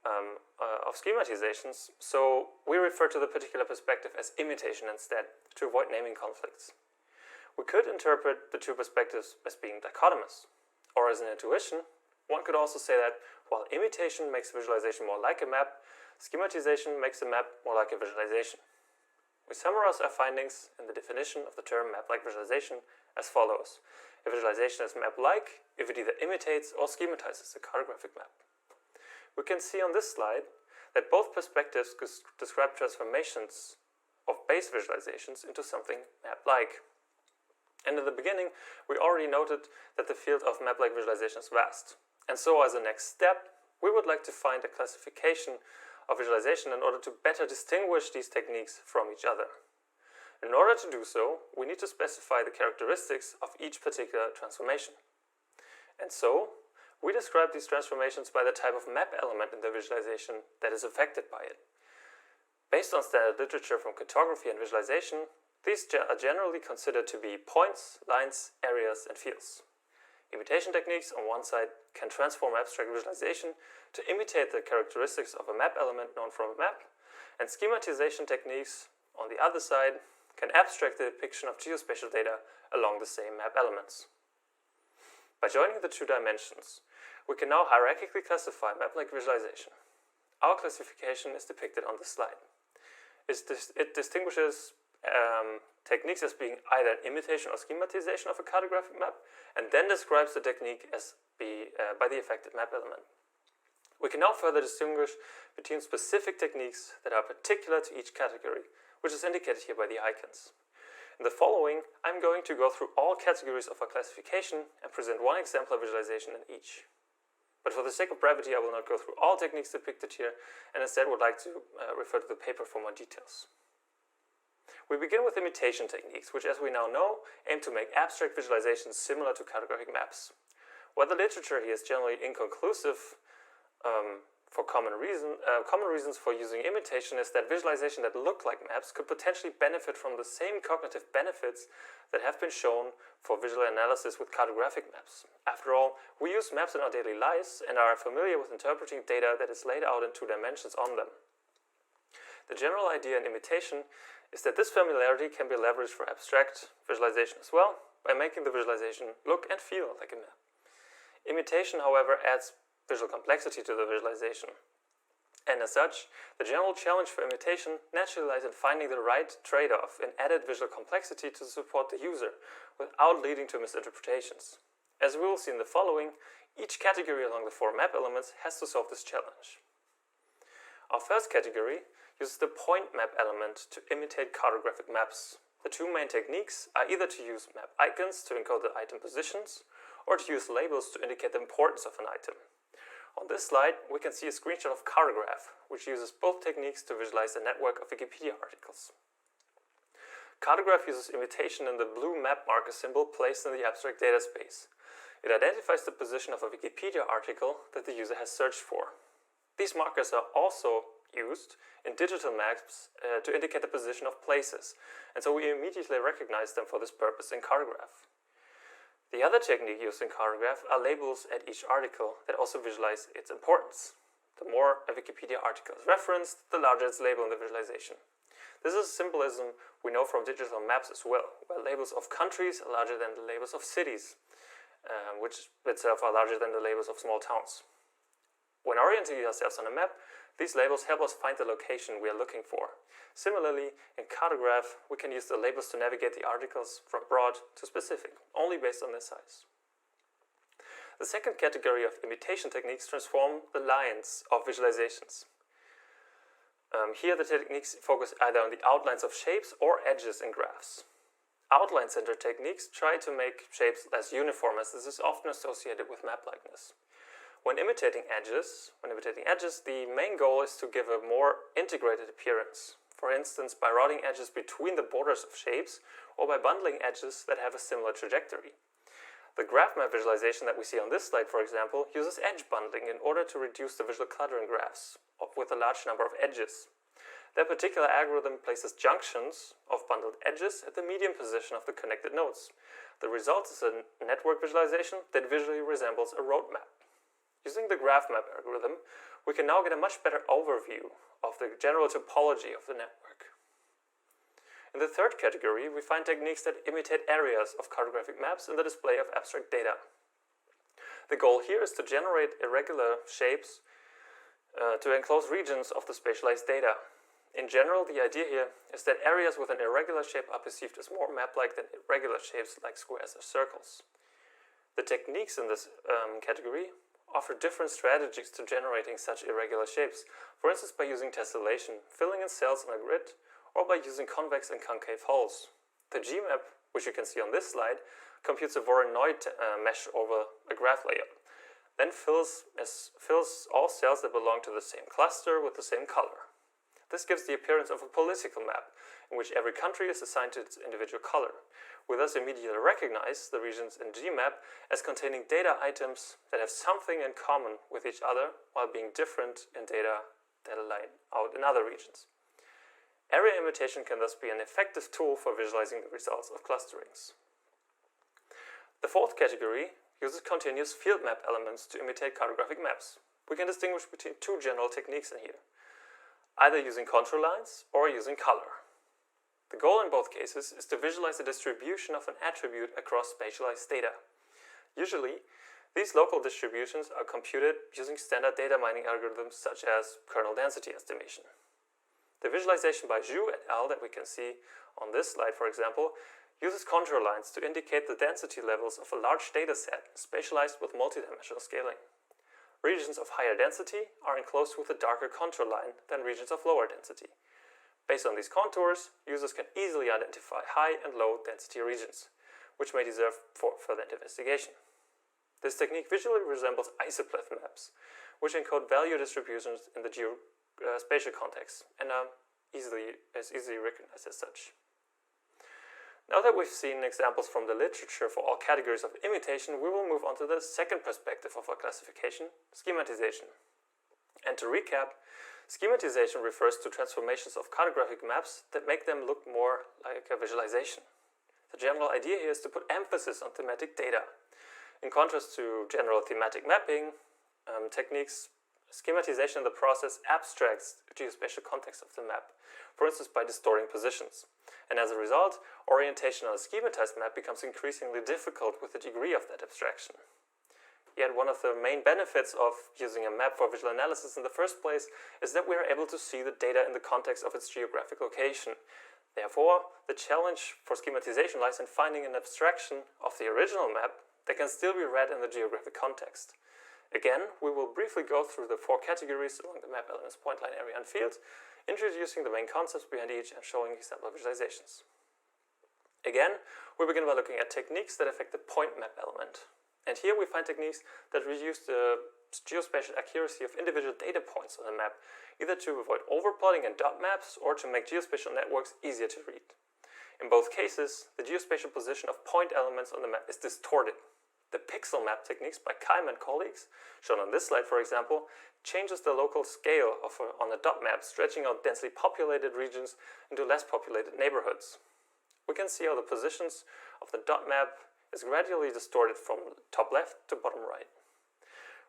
Speaker 3: of schematizations, so we refer to the particular perspective as imitation instead, to avoid naming conflicts. We could interpret the two perspectives as being dichotomous, or as an intuition, one could also say that while imitation makes visualization more like a map, schematization makes a map more like a visualization. We summarize our findings in the definition of the term map-like visualization as follows. A visualization is map-like if it either imitates or schematizes a cartographic map. We can see on this slide that both perspectives describe transformations of base visualizations into something map-like. And in the beginning, we already noted that the field of map-like visualization is vast. And so as a next step, we would like to find a classification of visualization in order to better distinguish these techniques from each other. In order to do so, we need to specify the characteristics of each particular transformation. And so, we describe these transformations by the type of map element in the visualization that is affected by it. Based on standard literature from cartography and visualization, these are generally considered to be points, lines, areas, and fields. Imitation techniques on one side can transform abstract visualization to imitate the characteristics of a map element known from a map, and schematization techniques on the other side can abstract the depiction of geospatial data along the same map elements. By joining the two dimensions, we can now hierarchically classify map-like visualization. Our classification is depicted on the slide. It distinguishes techniques as being either an imitation or schematization of a cartographic map, and then describes the technique as by the affected map element. We can now further distinguish between specific techniques that are particular to each category, which is indicated here by the icons. In the following, I'm going to go through all categories of our classification and present one exemplar visualization in each. But for the sake of brevity, I will not go through all techniques depicted here, and instead would like to refer to the paper for more details. We begin with imitation techniques, which, as we now know, aim to make abstract visualizations similar to cartographic maps. While the literature here is generally inconclusive for common reasons for using imitation is that visualization that look like maps could potentially benefit from the same cognitive benefits that have been shown for visual analysis with cartographic maps. After all, we use maps in our daily lives and are familiar with interpreting data that is laid out in 2 dimensions on them. The general idea in imitation is that this familiarity can be leveraged for abstract visualization as well, by making the visualization look and feel like a map. Imitation, however, adds visual complexity to the visualization. And as such, the general challenge for imitation naturally lies in finding the right trade-off in added visual complexity to support the user, without leading to misinterpretations. As we will see in the following, each category along the 4 map elements has to solve this challenge. Our first category uses the point map element to imitate cartographic maps. The 2 main techniques are either to use map icons to encode the item positions, or to use labels to indicate the importance of an item. On this slide, we can see a screenshot of Cartograph, which uses both techniques to visualize a network of Wikipedia articles. Cartograph uses imitation in the blue map marker symbol placed in the abstract data space. It identifies the position of a Wikipedia article that the user has searched for. These markers are also used in digital maps to indicate the position of places, and so we immediately recognize them for this purpose in Cartograph. The other technique used in Cartograph are labels at each article that also visualize its importance. The more a Wikipedia article is referenced, the larger its label in the visualization. This is a symbolism we know from digital maps as well, where labels of countries are larger than the labels of cities, which itself are larger than the labels of small towns. When orienting ourselves on a map, these labels help us find the location we are looking for. Similarly, in Cartograph, we can use the labels to navigate the articles from broad to specific, only based on their size. The second category of imitation techniques transform the lines of visualizations. Here the techniques focus either on the outlines of shapes or edges in graphs. Outline-centered techniques try to make shapes less uniform, as this is often associated with map likeness. When imitating edges, the main goal is to give a more integrated appearance. For instance, by routing edges between the borders of shapes, or by bundling edges that have a similar trajectory. The graph map visualization that we see on this slide, for example, uses edge bundling in order to reduce the visual clutter in graphs with a large number of edges. That particular algorithm places junctions of bundled edges at the median position of the connected nodes. The result is a network visualization that visually resembles a roadmap. Using the graph map algorithm, we can now get a much better overview of the general topology of the network. In the third category, we find techniques that imitate areas of cartographic maps in the display of abstract data. The goal here is to generate irregular shapes to enclose regions of the spatialized data. In general, the idea here is that areas with an irregular shape are perceived as more map-like than irregular shapes like squares or circles. The techniques in this category offer different strategies to generating such irregular shapes, for instance by using tessellation, filling in cells on a grid, or by using convex and concave holes. The GMap, which you can see on this slide, computes a Voronoi mesh over a graph layer, then fills all cells that belong to the same cluster with the same color. This gives the appearance of a political map, in which every country is assigned to its individual color. We thus immediately recognize the regions in GMap as containing data items that have something in common with each other, while being different in data that lie out in other regions. Area imitation can thus be an effective tool for visualizing the results of clusterings. The fourth category uses continuous field map elements to imitate cartographic maps. We can distinguish between two general techniques in here, either using contour lines or using color. The goal in both cases is to visualize the distribution of an attribute across spatialized data. Usually, these local distributions are computed using standard data mining algorithms such as kernel density estimation. The visualization by Zhu et al. That we can see on this slide, for example, uses contour lines to indicate the density levels of a large data set spatialized with multidimensional scaling. Regions of higher density are enclosed with a darker contour line than regions of lower density. Based on these contours, users can easily identify high and low density regions, which may deserve further investigation. This technique visually resembles isoplyth maps, which encode value distributions in the geospatial context and are easily recognized as such. Now that we've seen examples from the literature for all categories of imitation, we will move on to the second perspective of our classification, schematization. And to recap, schematization refers to transformations of cartographic maps that make them look more like a visualization. The general idea here is to put emphasis on thematic data. In contrast to general thematic mapping techniques, schematization in the process abstracts the geospatial context of the map, for instance by distorting positions. And as a result, orientation on a schematized map becomes increasingly difficult with the degree of that abstraction. Yet one of the main benefits of using a map for visual analysis in the first place is that we are able to see the data in the context of its geographic location. Therefore, the challenge for schematization lies in finding an abstraction of the original map that can still be read in the geographic context. Again, we will briefly go through the four categories along the map elements, point, line, area, and field, introducing the main concepts behind each and showing example visualizations. Again, we begin by looking at techniques that affect the point map element. And here we find techniques that reduce the geospatial accuracy of individual data points on the map, either to avoid overplotting in dot maps or to make geospatial networks easier to read. In both cases, the geospatial position of point elements on the map is distorted. The pixel map techniques by Keim and colleagues, shown on this slide for example, changes the local scale on a dot map, stretching out densely populated regions into less populated neighborhoods. We can see how the positions of the dot map is gradually distorted from top left to bottom right.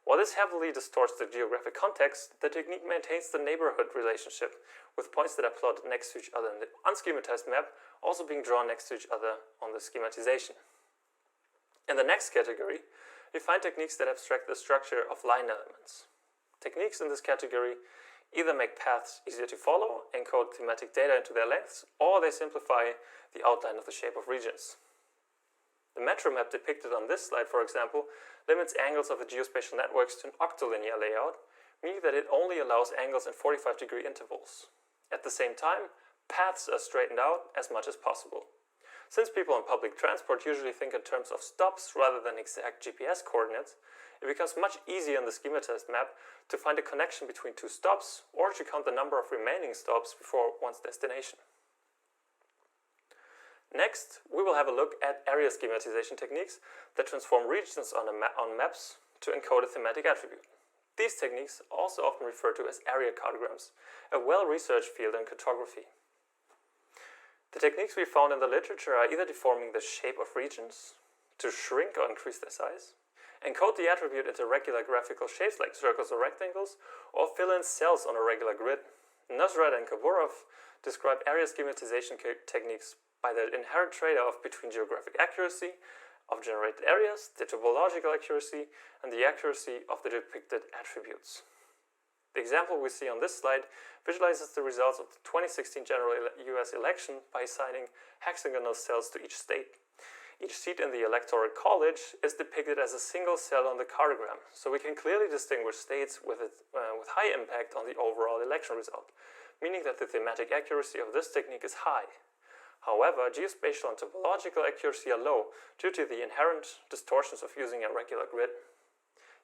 Speaker 3: While this heavily distorts the geographic context, the technique maintains the neighborhood relationship, with points that are plotted next to each other in the unschematized map also being drawn next to each other on the schematization. In the next category, we find techniques that abstract the structure of line elements. Techniques in this category either make paths easier to follow, encode thematic data into their lengths, or they simplify the outline of the shape of regions. The metro map depicted on this slide, for example, limits angles of the geospatial networks to an octilinear layout, meaning that it only allows angles in 45-degree intervals. At the same time, paths are straightened out as much as possible. Since people on public transport usually think in terms of stops rather than exact GPS coordinates, it becomes much easier in the schematized map to find a connection between two stops or to count the number of remaining stops before one's destination. Next, we will have a look at area schematization techniques that transform regions on maps to encode a thematic attribute. These techniques are also often referred to as area cartograms, a well-researched field in cartography. The techniques we found in the literature are either deforming the shape of regions to shrink or increase their size, encode the attribute into regular graphical shapes like circles or rectangles, or fill in cells on a regular grid. Nosrat and Kaburov describe area schematization techniques by the inherent trade-off between geographic accuracy of generated areas, the topological accuracy, and the accuracy of the depicted attributes. The example we see on this slide visualizes the results of the 2016 general US election by assigning hexagonal cells to each state. Each seat in the Electoral College is depicted as a single cell on the cartogram, so we can clearly distinguish states with high impact on the overall election result, meaning that the thematic accuracy of this technique is high. However, geospatial and topological accuracy are low due to the inherent distortions of using a regular grid.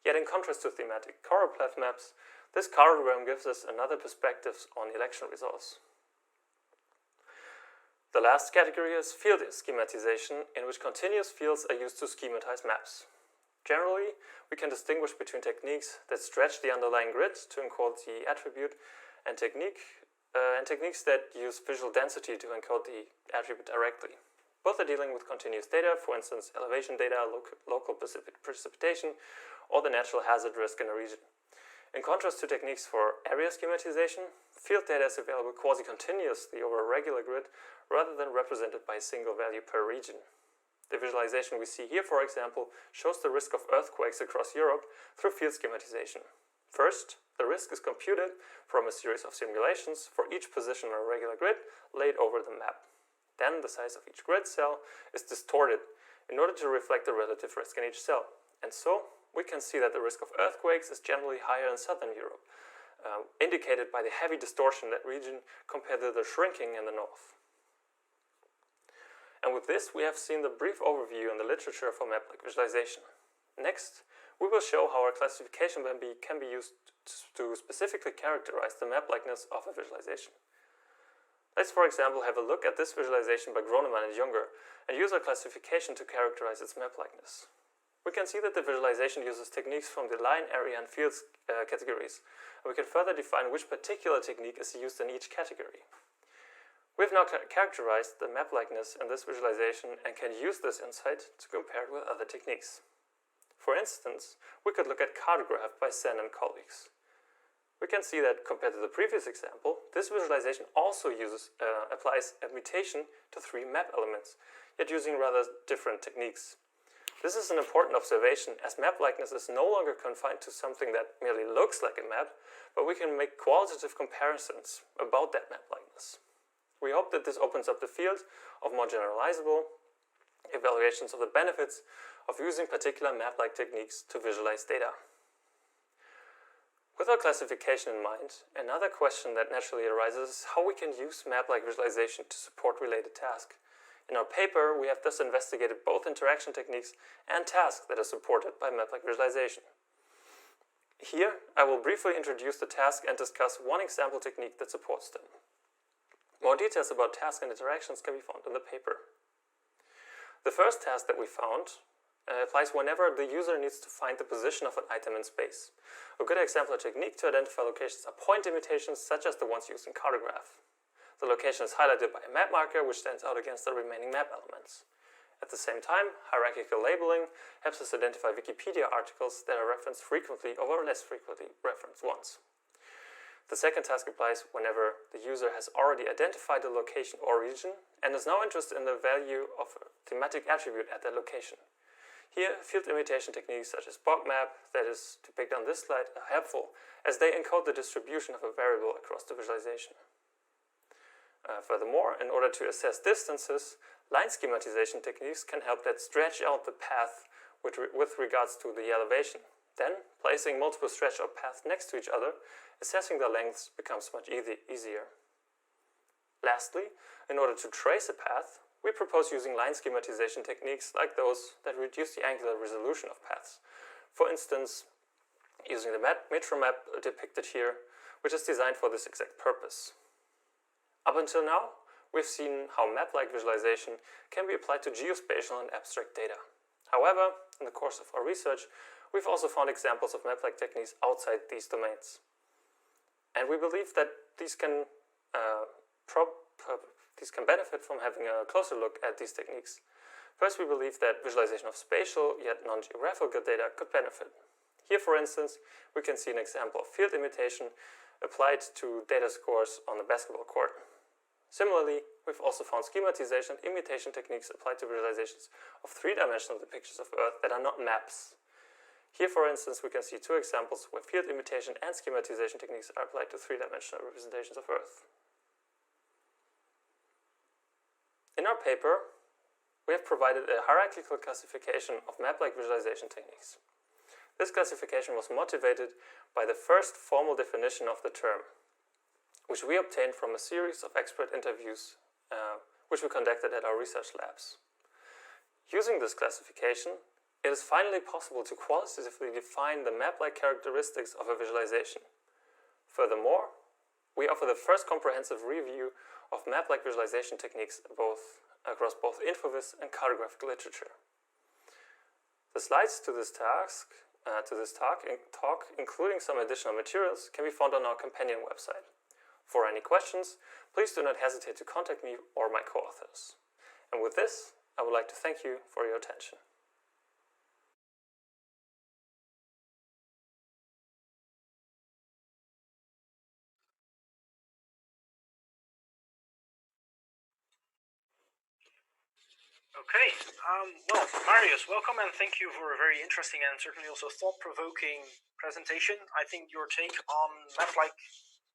Speaker 3: Yet in contrast to thematic choropleth maps, this cartogram gives us another perspective on election results. The last category is field schematization, in which continuous fields are used to schematize maps. Generally, we can distinguish between techniques that stretch the underlying grid to encode the attribute and techniques that use visual density to encode the attribute directly. Both are dealing with continuous data, for instance, elevation data, local precipitation, or the natural hazard risk in a region. In contrast to techniques for area schematization, field data is available quasi-continuously over a regular grid rather than represented by a single value per region. The visualization we see here, for example, shows the risk of earthquakes across Europe through field schematization. First, the risk is computed from a series of simulations for each position on a regular grid laid over the map. Then the size of each grid cell is distorted in order to reflect the relative risk in each cell. And so, we can see that the risk of earthquakes is generally higher in southern Europe, indicated by the heavy distortion in that region compared to the shrinking in the north. And with this, we have seen the brief overview in the literature for map-like visualization. Next, we will show how our classification can be used to specifically characterize the map-likeness of a visualization. Let's, for example, have a look at this visualization by Groneman and Junger and use our classification to characterize its map-likeness. We can see that the visualization uses techniques from the line, area, and fields categories, and we can further define which particular technique is used in each category. We have now characterized the map-likeness in this visualization and can use this insight to compare it with other techniques. For instance, we could look at Cartograph by Sen and colleagues. We can see that, compared to the previous example, this visualization also applies a mutation to 3 map elements, yet using rather different techniques. This is an important observation, as map-likeness is no longer confined to something that merely looks like a map, but we can make qualitative comparisons about that map-likeness. We hope that this opens up the field of more generalizable evaluations of the benefits of using particular map-like techniques to visualize data. With our classification in mind, another question that naturally arises is how we can use map-like visualization to support related tasks. In our paper, we have thus investigated both interaction techniques and tasks that are supported by map-like visualization. Here, I will briefly introduce the task and discuss one example technique that supports them. More details about tasks and interactions can be found in the paper. The first task that we found applies whenever the user needs to find the position of an item in space. A good exemplar technique to identify locations are point imitations, such as the ones used in Cartograph. The location is highlighted by a map marker, which stands out against the remaining map elements. At the same time, hierarchical labeling helps us identify Wikipedia articles that are referenced frequently or less frequently referenced once. The second task applies whenever the user has already identified a location or region and is now interested in the value of a thematic attribute at that location. Here, field imitation techniques such as BogMap, that is depicted on this slide, are helpful as they encode the distribution of a variable across the visualization. Furthermore, in order to assess distances, line schematization techniques can help that stretch out the path with regards to the elevation. Then, placing multiple stretch-out paths next to each other, assessing their lengths becomes much easier. Lastly, in order to trace a path, we propose using line schematization techniques like those that reduce the angular resolution of paths. For instance, using the metro map depicted here, which is designed for this exact purpose. Up until now, we've seen how map-like visualization can be applied to geospatial and abstract data. However, in the course of our research, we've also found examples of map-like techniques outside these domains. And we believe that these can benefit from having a closer look at these techniques. First, we believe that visualization of spatial yet non-geographical data could benefit. Here, for instance, we can see an example of field imitation applied to data scores on the basketball court. Similarly, we've also found schematization and imitation techniques applied to visualizations of three-dimensional depictions of Earth that are not maps. Here, for instance, we can see two examples where field imitation and schematization techniques are applied to three-dimensional representations of Earth. In our paper, we have provided a hierarchical classification of map-like visualization techniques. This classification was motivated by the first formal definition of the term, which we obtained from a series of expert interviews which we conducted at our research labs. Using this classification, it is finally possible to qualitatively define the map-like characteristics of a visualization. Furthermore, we offer the first comprehensive review of map-like visualization techniques across both Infovis and cartographic literature. The slides to this talk, including some additional materials, can be found on our companion website. For any questions, please do not hesitate to contact me or my co-authors. And with this, I would like to thank you for your attention.
Speaker 1: Okay, well, Marius, welcome and thank you for a very interesting and certainly also thought-provoking presentation. I think your take on map-like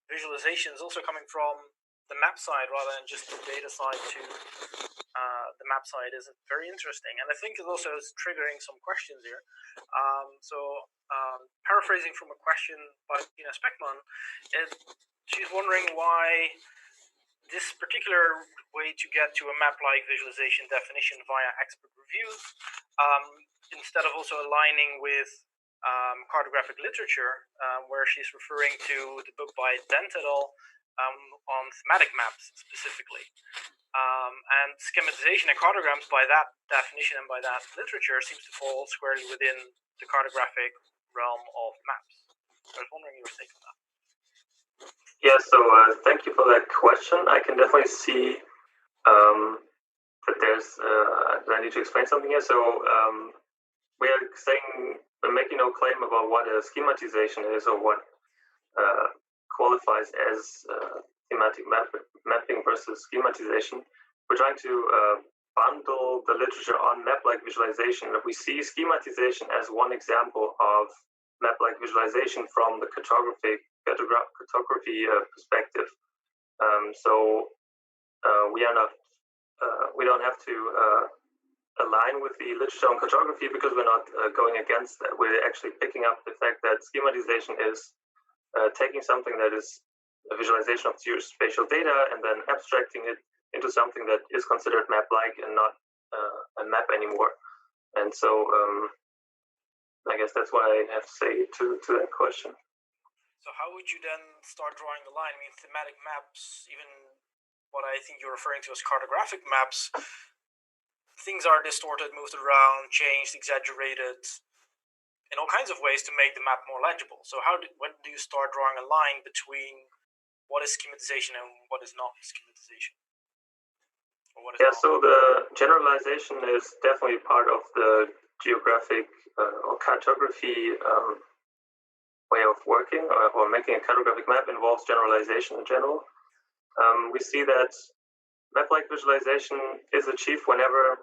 Speaker 1: visualization is also coming from the map side rather than just the data side to the map side is very interesting. And I think it also is triggering some questions here. Paraphrasing from a question by Tina Speckman, she's wondering why this particular way to get to a map-like visualization definition via expert reviews, instead of also aligning with cartographic literature, where she's referring to the book by Dent et al. On thematic maps specifically. And schematization and cartograms by that definition and by that literature seems to fall squarely within the cartographic realm of maps. I was wondering your take on that.
Speaker 3: Yeah, so thank you for that question. I can definitely see that I need to explain something here. So we're making no claim about what a schematization is or what qualifies as thematic mapping versus schematization. We're trying to bundle the literature on map-like visualization. We see schematization as one example of map-like visualization from the cartography perspective. We don't have to align with the literature on cartography because we're not going against that. We're actually picking up the fact that schematization is taking something that is a visualization of geospatial data and then abstracting it into something that is considered map-like and not a map anymore. And so I guess that's what I have to say to that question.
Speaker 1: So how would you then start drawing the line? I mean, thematic maps, even what I think you're referring to as cartographic maps, things are distorted, moved around, changed, exaggerated in all kinds of ways to make the map more legible. So when do you start drawing a line between what is schematization and what is not schematization?
Speaker 3: So the generalization is definitely part of the geographic or cartography way of working, or making a cartographic map involves generalization in general. We see that map-like visualization is achieved whenever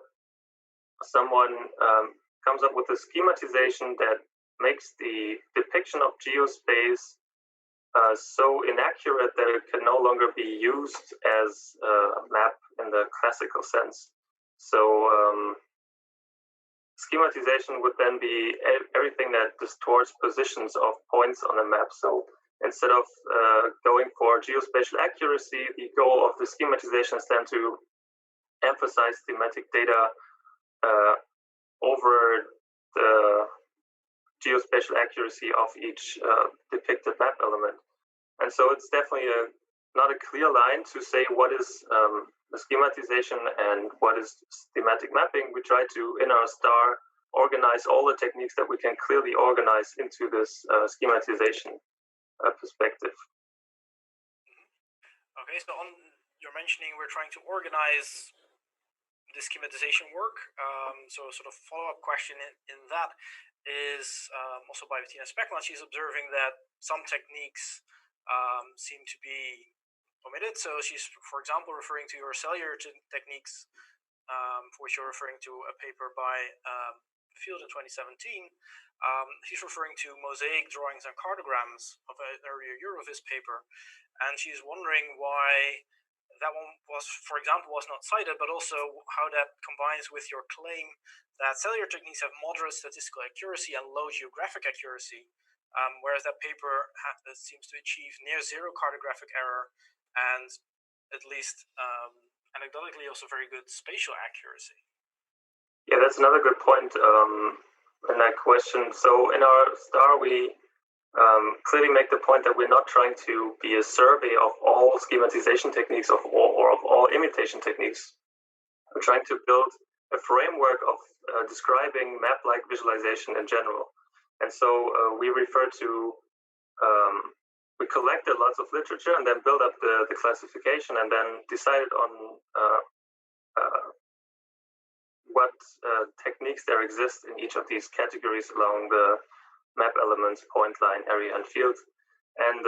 Speaker 3: someone comes up with a schematization that makes the depiction of geospace so inaccurate that it can no longer be used as a map in the classical sense. So schematization would then be everything that distorts positions of points on a map. So instead of going for geospatial accuracy, the goal of the schematization is then to emphasize thematic data over the geospatial accuracy of each depicted map element. And so it's definitely not a clear line to say what is the schematization and what is thematic mapping. We try to, in our star, organize all the techniques that we can clearly organize into this schematization perspective.
Speaker 1: Okay, so you're mentioning we're trying to organize the schematization work. So sort of follow-up question in that is also by Bettina Speckman. She's observing that some techniques seem to be omitted. So she's, for example, referring to your cellular techniques, for which you're referring to a paper by Field in 2017. She's referring to mosaic drawings and cartograms of an earlier Eurovis paper, and she's wondering why that one was, for example, was not cited, but also how that combines with your claim that cellular techniques have moderate statistical accuracy and low geographic accuracy, whereas that paper seems to achieve near zero cartographic error and at least anecdotally also very good spatial accuracy.
Speaker 3: Yeah, that's another good point in that question. So in our star, we clearly make the point that we're not trying to be a survey of all schematization techniques of all imitation techniques. We're trying to build a framework of describing map-like visualization in general. And so we refer to, we collected lots of literature and then built up the classification and then decided on what techniques there exist in each of these categories along the map elements, point line, area, and field. And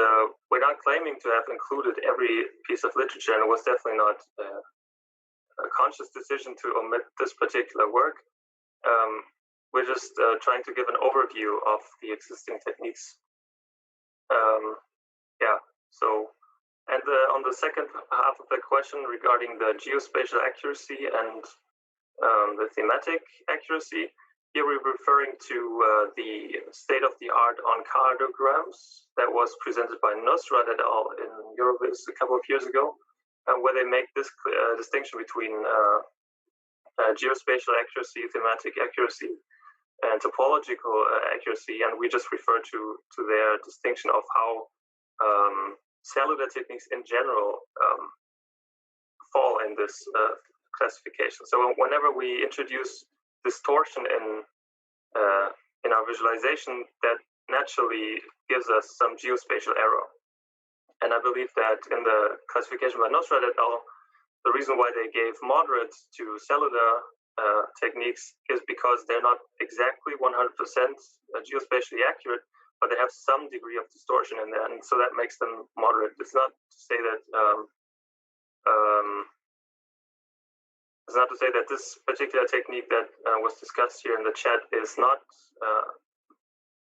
Speaker 3: we're not claiming to have included every piece of literature, and it was definitely not a conscious decision to omit this particular work. We're just trying to give an overview of the existing techniques. And on the second half of the question regarding the geospatial accuracy and the thematic accuracy, here we're referring to the state-of-the-art on cartograms that was presented by Nosrat et al. In Eurovis a couple of years ago, where they make this distinction between geospatial accuracy, thematic accuracy, and topological accuracy, and we just refer to their distinction of how cellular techniques in general fall in this classification. So whenever we introduce distortion in our visualization, that naturally gives us some geospatial error. And I believe that in the classification by Nosrat et al., the reason why they gave moderate to cellular techniques is because they're not exactly 100% geospatially accurate, but they have some degree of distortion in there, and so that makes them moderate. It's not to say that this particular technique that was discussed here in the chat is not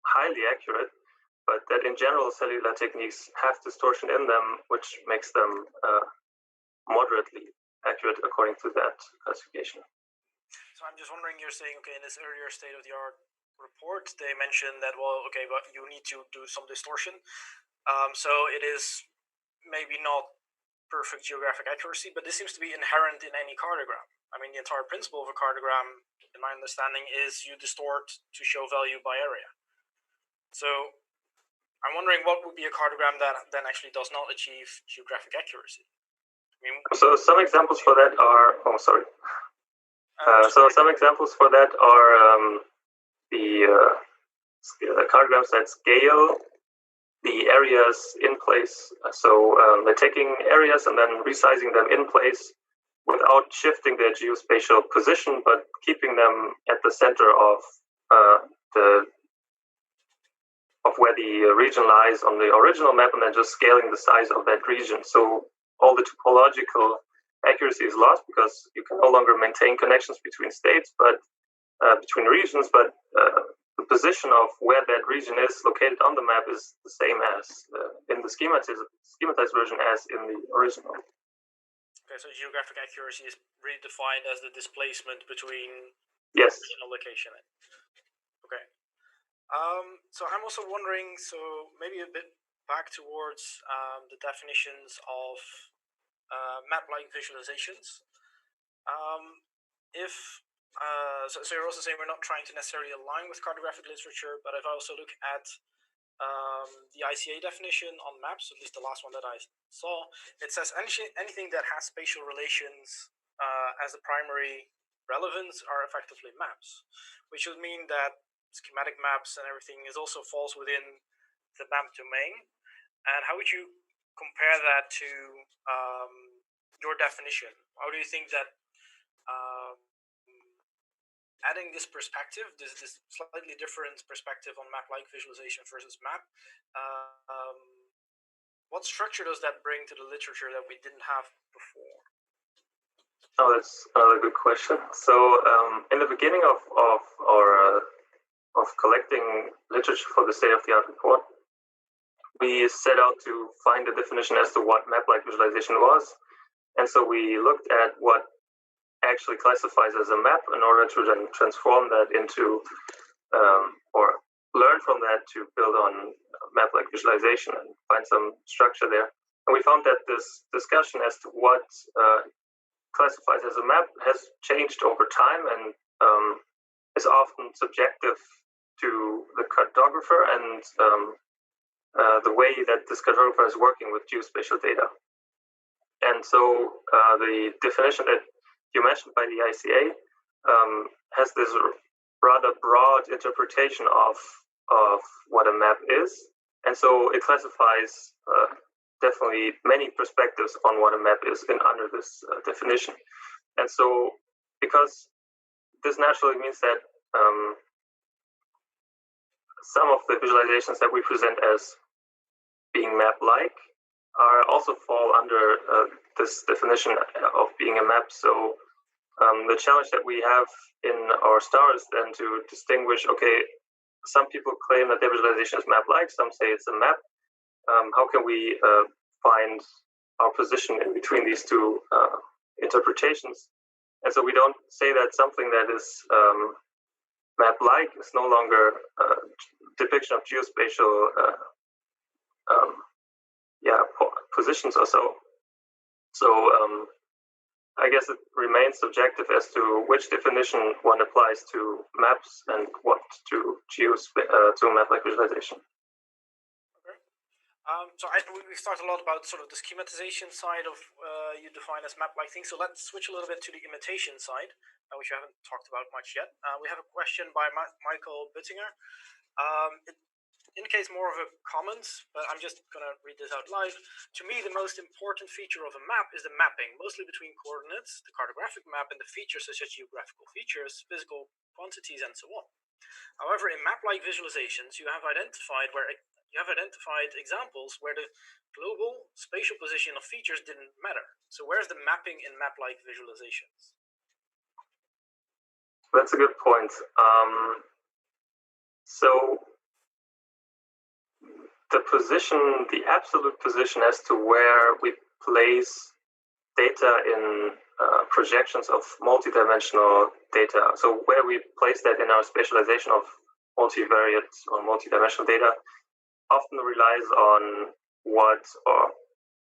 Speaker 3: highly accurate, but that in general cellular techniques have distortion in them, which makes them moderately accurate according to that classification.
Speaker 1: So I'm just wondering, you're saying, okay, in this earlier state-of-the-art report, they mentioned that, well, okay, but you need to do some distortion. So it is maybe not perfect geographic accuracy, but this seems to be inherent in any cartogram. I mean, the entire principle of a cartogram, in my understanding, is you distort to show value by area. So I'm wondering what would be a cartogram that then actually does not achieve geographic accuracy. I mean,
Speaker 3: so some examples for that are, some examples for that are the cartograms that scale the areas in place. So they're taking areas and then resizing them in place without shifting their geospatial position, but keeping them at the center of where the region lies on the original map, and then just scaling the size of that region. So all the topological accuracy is lost because you can no longer maintain connections between states, but between regions, but the position of where that region is located on the map is the same as in the schematized version as in the original.
Speaker 1: Okay, so geographic accuracy is really defined as the displacement between
Speaker 3: yes.
Speaker 1: original location. Okay. So I'm also wondering, so maybe a bit back towards the definitions of map-like visualizations. So you're also saying we're not trying to necessarily align with cartographic literature, but if I also look at the ICA definition on maps, at least the last one that I saw, it says anything that has spatial relations as the primary relevance are effectively maps, which would mean that schematic maps and everything also falls within the map domain. And how would you compare that to your definition? How do you think that adding this perspective, this slightly different perspective on map-like visualization versus map, what structure does that bring to the literature that we didn't have before?
Speaker 3: Oh, that's another good question. So in the beginning of collecting literature for the state-of-the-art report, we set out to find a definition as to what map-like visualization was. And so we looked at what actually classifies as a map in order to then transform that into, or learn from that to build on map-like visualization and find some structure there. And we found that this discussion as to what classifies as a map has changed over time and is often subjective to the cartographer and the way that this cartographer is working with geospatial data. And so the definition that you mentioned by the ICA has this rather broad interpretation of what a map is. And so it classifies definitely many perspectives on what a map is under this definition. And so because this naturally means that some of the visualizations that we present as being map-like are also fall under this definition of being a map. So the challenge that we have in our star is then to distinguish, okay, some people claim that their visualization is map-like, some say it's a map. How can we find our position in between these two interpretations? And so we don't say that something that is map-like is no longer a depiction of geospatial positions or so. So I guess it remains subjective as to which definition one applies to maps and what to map-like visualization.
Speaker 1: Okay. So we've talked a lot about sort of the schematization side of you define as map-like things. So let's switch a little bit to the imitation side, which we haven't talked about much yet. We have a question by Michael Buttinger. It indicates more of a comment, but I'm just going to read this out live. To me, the most important feature of a map is the mapping, mostly between coordinates, the cartographic map, and the features such as geographical features, physical quantities, and so on. However, in map-like visualizations, you have identified examples where the global spatial position of features didn't matter. So where's the mapping in map-like visualizations?
Speaker 3: That's a good point. So the absolute position as to where we place data in projections of multidimensional data, so where we place that in our spatialization of multivariate or multidimensional data, often relies on what, or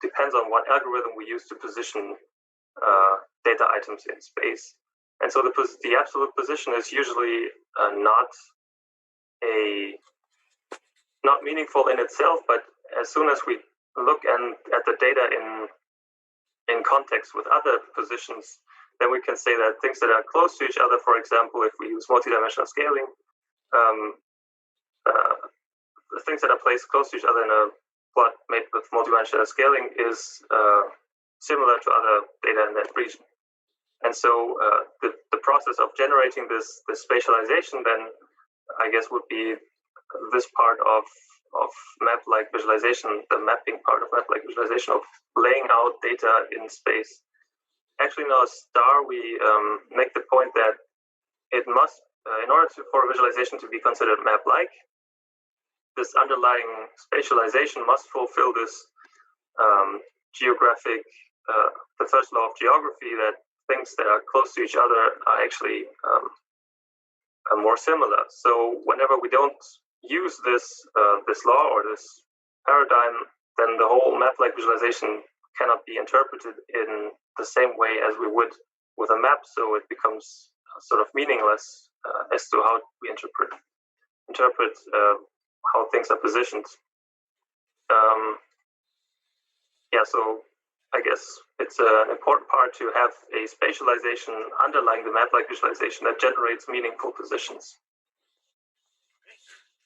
Speaker 4: depends on what algorithm we use to position data items in space. And so the absolute position is usually not meaningful in itself, but as soon as we look at the data in context with other positions, then we can say that things that are close to each other, for example, if we use multidimensional scaling, the things that are placed close to each other in a plot made with multidimensional scaling is similar to other data in that region. And so the process of generating this spatialization then, I guess, would be this part of map-like visualization, the mapping part of map-like visualization, of laying out data in space. Actually, in our star, we make the point that it must, in order for a visualization to be considered map-like, this underlying spatialization must fulfill this geographic, the first law of geography, that things that are close to each other are actually more similar. So whenever we don't use this law or this paradigm, then the whole map-like visualization cannot be interpreted in the same way as we would with a map. So it becomes sort of meaningless as to how we interpret how things are positioned. So I guess it's an important part to have a spatialization underlying the map-like visualization that generates meaningful positions.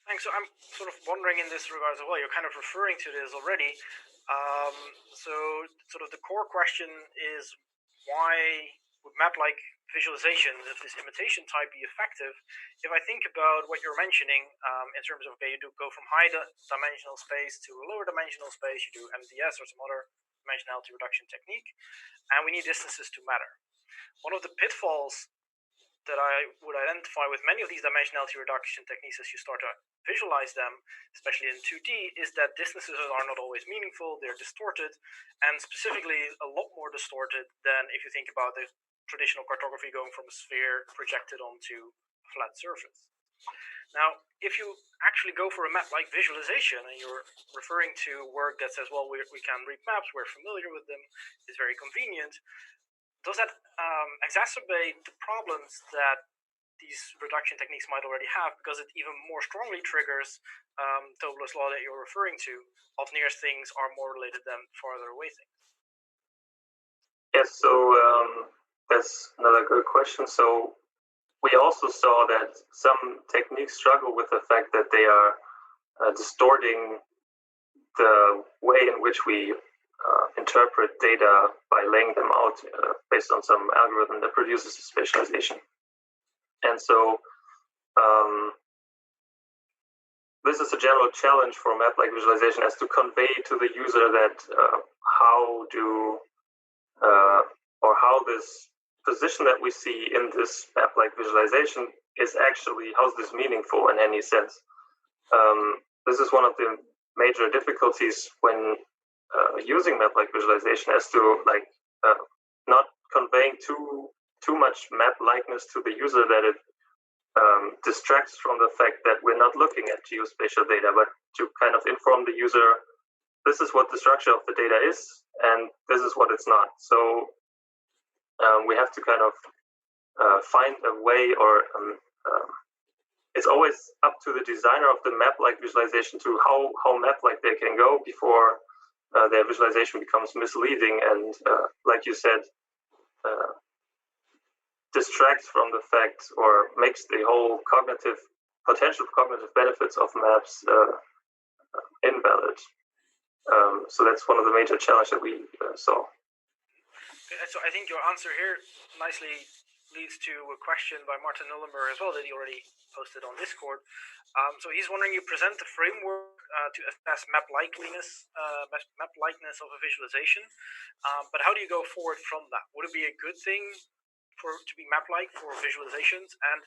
Speaker 1: Thanks. So I'm sort of wondering in this regard as well, you're kind of referring to this already. So sort of the core question is, why would map-like visualizations of this imitation type be effective? If I think about what you're mentioning in terms of, okay, you do go from high dimensional space to lower dimensional space, you do MDS or some other dimensionality reduction technique, and we need distances to matter. One of the pitfalls that I would identify with many of these dimensionality reduction techniques as you start to visualize them, especially in 2D, is that distances are not always meaningful, they're distorted, and specifically a lot more distorted than if you think about the traditional cartography going from a sphere projected onto a flat surface. Now, if you actually go for a map-like visualization, and you're referring to work that says, well, we can read maps, we're familiar with them, it's very convenient, does that exacerbate the problems that these reduction techniques might already have, because it even more strongly triggers Tobler's law that you're referring to, of near things are more related than farther away things?
Speaker 4: Yes, so that's another good question. So we also saw that some techniques struggle with the fact that they are distorting the way in which we interpret data by laying them out based on some algorithm that produces a spatialization. And so this is a general challenge for map-like visualization, as to convey to the user that how this position that we see in this map-like visualization is actually, how's this meaningful in any sense? This is one of the major difficulties when using map-like visualization, as to not conveying too much map likeness to the user, that it distracts from the fact that we're not looking at geospatial data, but to kind of inform the user, this is what the structure of the data is, and this is what it's not. So we have to kind of find a way, or it's always up to the designer of the map-like visualization to how map-like they can go before their visualization becomes misleading and, like you said, distracts from the fact, or makes the whole potential cognitive benefits of maps invalid. So that's one of the major challenges that we saw.
Speaker 1: Okay, so I think your answer here nicely leads to a question by Martin Nullenberg as well that he already posted on Discord. So he's wondering, you present the framework to assess map likeness of a visualization, but how do you go forward from that? Would it be a good thing to be map-like for visualizations? And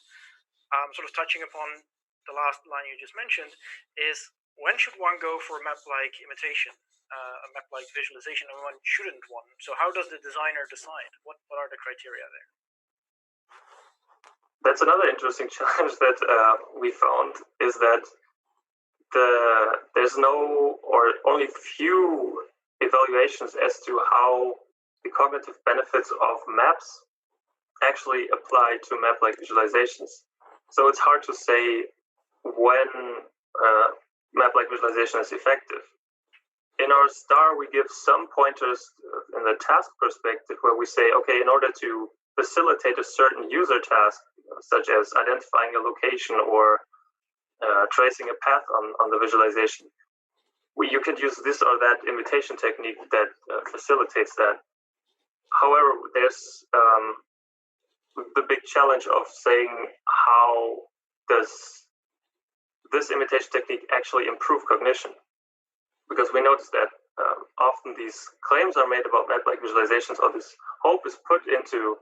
Speaker 1: sort of touching upon the last line you just mentioned, is when should one go for a map-like imitation, a map-like visualization, and when shouldn't one? So how does the designer decide? What are the criteria there?
Speaker 4: That's another interesting challenge that we found, is that there's no, or only few evaluations as to how the cognitive benefits of maps actually apply to map-like visualizations. So it's hard to say when map-like visualization is effective. In our STAR, we give some pointers in the task perspective where we say, okay, in order to facilitate a certain user task, such as identifying a location or tracing a path on the visualization, you could use this or that imitation technique that facilitates that. However, there's the big challenge of saying how does this imitation technique actually improve cognition? Because we notice that often these claims are made about map-like visualizations, or this hope is put into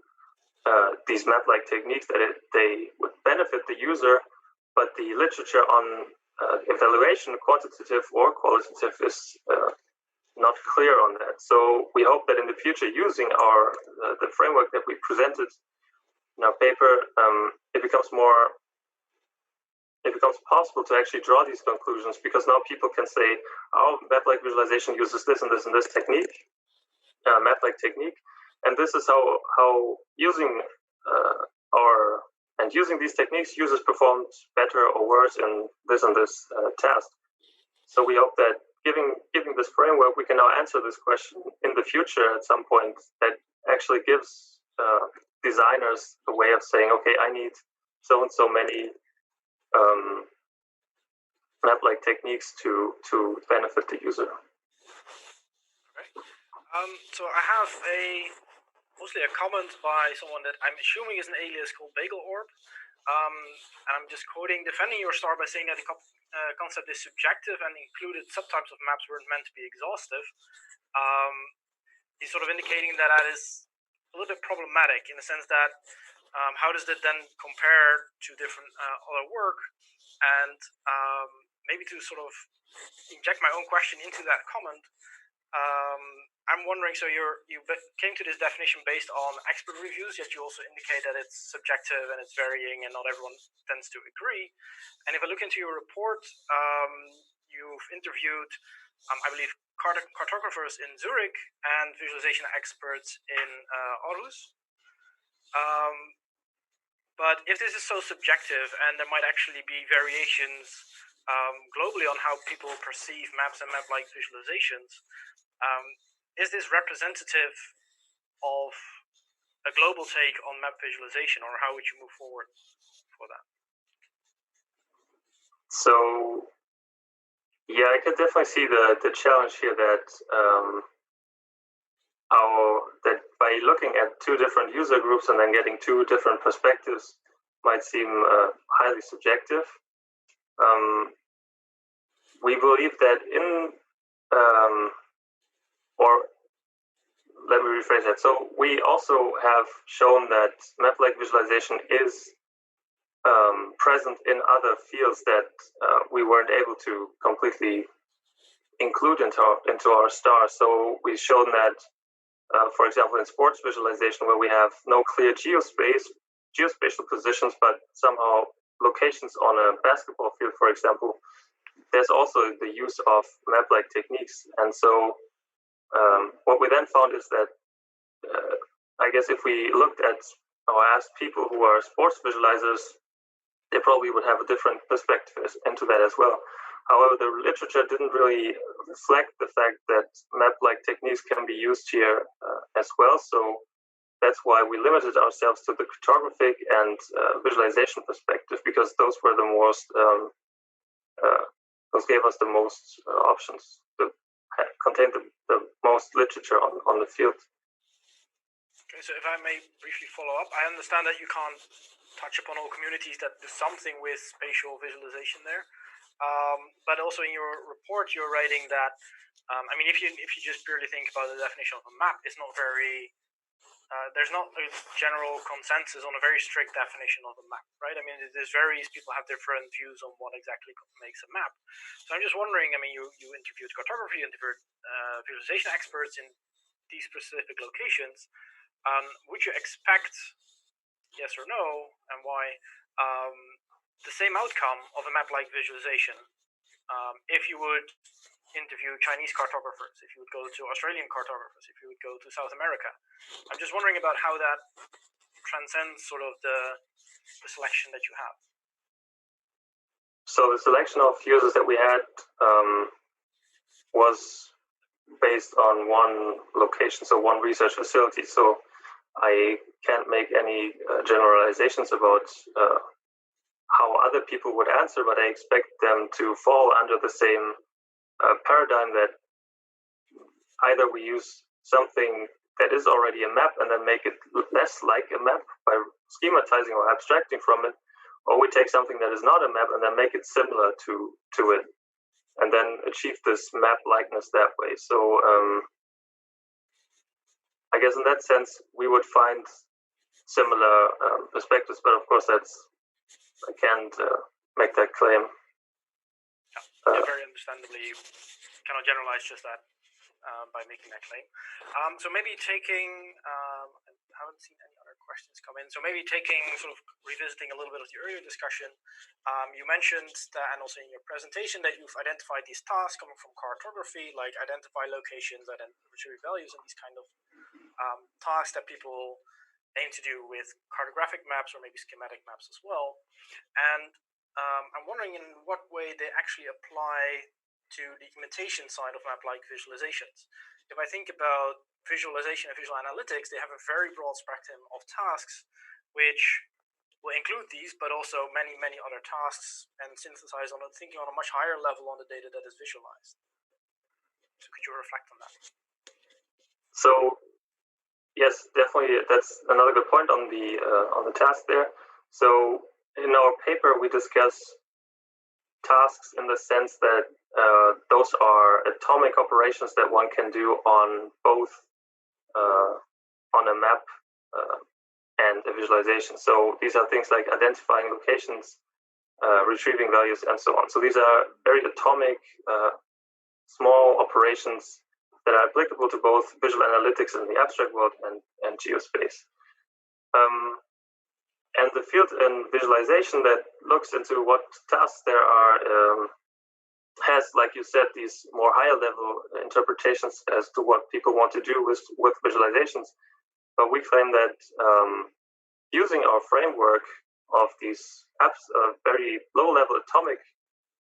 Speaker 4: these map-like techniques that they would benefit the user, but the literature on evaluation, quantitative or qualitative, is not clear on that. So we hope that in the future, using the framework that we presented in our paper, it becomes possible to actually draw these conclusions, because now people can say, oh, map-like visualization uses this and this and this technique, map-like technique, and this is how using using these techniques, users performed better or worse in this and this task. So we hope that giving this framework, we can now answer this question in the future at some point, that actually gives designers a way of saying, okay, I need so and so many map-like techniques to benefit the user.
Speaker 1: Right. So I have mostly a comment by someone that I'm assuming is an alias called BagelOrb. And I'm just quoting, defending your STAR by saying that the concept is subjective and included subtypes of maps weren't meant to be exhaustive. He's sort of indicating that is a little bit problematic, in the sense that how does that then compare to different other work? And maybe to sort of inject my own question into that comment, I'm wondering, so you came to this definition based on expert reviews, yet you also indicate that it's subjective and it's varying and not everyone tends to agree. And if I look into your report, you've interviewed, I believe, cartographers in Zurich and visualization experts in Aarhus. But if this is so subjective, and there might actually be variations globally on how people perceive maps and map-like visualizations, is this representative of a global take on map visualization, or how would you move forward for that?
Speaker 4: So, yeah, I could definitely see the challenge here that that by looking at two different user groups and then getting two different perspectives might seem highly subjective. We believe that or let me rephrase that. So we also have shown that map-like visualization is present in other fields that we weren't able to completely include into our STAR. So we've shown that, for example, in sports visualization, where we have no clear geospatial positions, but somehow locations on a basketball field, for example, there's also the use of map-like techniques. And so what we then found is that, I guess if we looked at or asked people who are sports visualizers, they probably would have a different perspective into that as well. However, the literature didn't really reflect the fact that map-like techniques can be used here as well. So that's why we limited ourselves to the cartographic and visualization perspective, because those were the most, those gave us the most options, contained the most literature on the field.
Speaker 1: Okay, so if I may briefly follow up, I understand that you can't touch upon all communities that do something with spatial visualization there, but also in your report you're writing that, I mean, if you just purely think about the definition of a map, it's not very, there's not a general consensus on a very strict definition of a map, right? I mean, there's various people have different views on what exactly makes a map. So I'm just wondering, I mean, you interviewed cartography, you interviewed visualization experts in these specific locations. Would you expect, yes or no, and why, the same outcome of a map-like visualization if you would interview Chinese cartographers, if you would go to Australian cartographers, if you would go to South America. I'm just wondering about how that transcends sort of the selection that you have.
Speaker 4: So the selection of users that we had was based on one location, so one research facility. So I can't make any generalizations about how other people would answer, but I expect them to fall under the same paradigm that either we use something that is already a map and then make it less like a map by schematizing or abstracting from it, or we take something that is not a map and then make it similar to it, and then achieve this map likeness that way. So I guess in that sense we would find similar perspectives, but of course I can't make that claim.
Speaker 1: Yeah, very understandably, you cannot generalize just that by making that claim. So maybe taking, I haven't seen any other questions come in, so maybe taking, sort of revisiting a little bit of the earlier discussion, you mentioned that, and also in your presentation, that you've identified these tasks coming from cartography, like identify locations, retrieve values, and these kind of tasks that people aim to do with cartographic maps or maybe schematic maps as well. And I'm wondering in what way they actually apply to the imitation side of map-like visualizations. If I think about visualization and visual analytics, they have a very broad spectrum of tasks, which will include these, but also many, many other tasks, and synthesize thinking on a much higher level on the data that is visualized. So could you reflect on that?
Speaker 4: So yes, definitely, that's another good point on the task there. So in our paper, we discuss tasks in the sense that those are atomic operations that one can do on both on a map and a visualization. So these are things like identifying locations, retrieving values, and so on. So these are very atomic, small operations that are applicable to both visual analytics in the abstract world and geospace. And the field in visualization that looks into what tasks there are has, like you said, these more higher level interpretations as to what people want to do with visualizations. But we claim that using our framework of these very low level atomic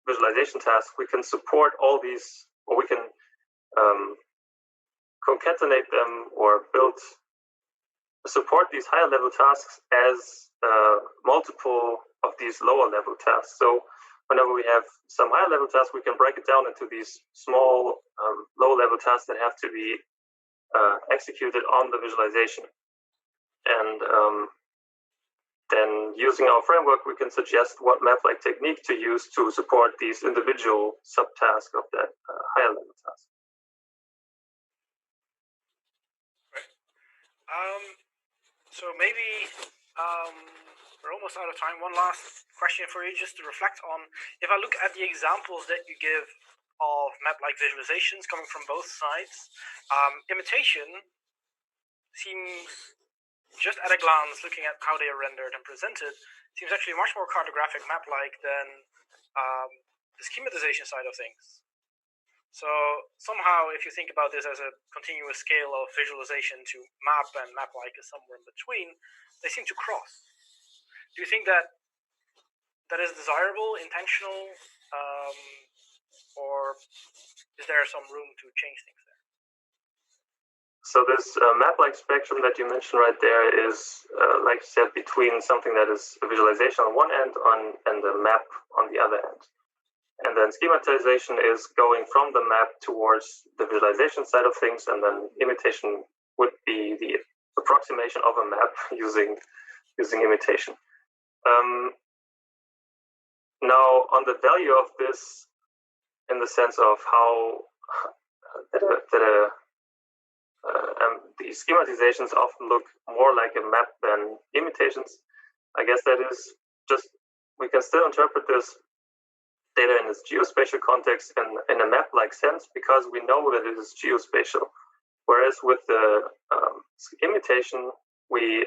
Speaker 4: visualization tasks, we can support all these, or we can concatenate them or support these higher level tasks as multiple of these lower level tasks. So whenever we have some higher level tasks, we can break it down into these small low level tasks that have to be executed on the visualization. And then using our framework, we can suggest what map-like technique to use to support these individual subtasks of that higher level task.
Speaker 1: Right. So maybe we're almost out of time. One last question for you, just to reflect on. If I look at the examples that you give of map-like visualizations coming from both sides, imitation seems, just at a glance, looking at how they are rendered and presented, seems actually much more cartographic map-like than the schematization side of things. So somehow, if you think about this as a continuous scale of visualization to map, and map-like is somewhere in between, they seem to cross. Do you think that is desirable, intentional, or is there some room to change things there?
Speaker 4: So this map-like spectrum that you mentioned right there is, like you said, between something that is a visualization on one end and a map on the other end. And then schematization is going from the map towards the visualization side of things, and then imitation would be the approximation of a map using imitation. Now, on the value of this, in the sense of how the schematizations often look more like a map than imitations, I guess that is just, we can still interpret this data in its geospatial context in a map-like sense, because we know that it is geospatial. Whereas with the imitation, we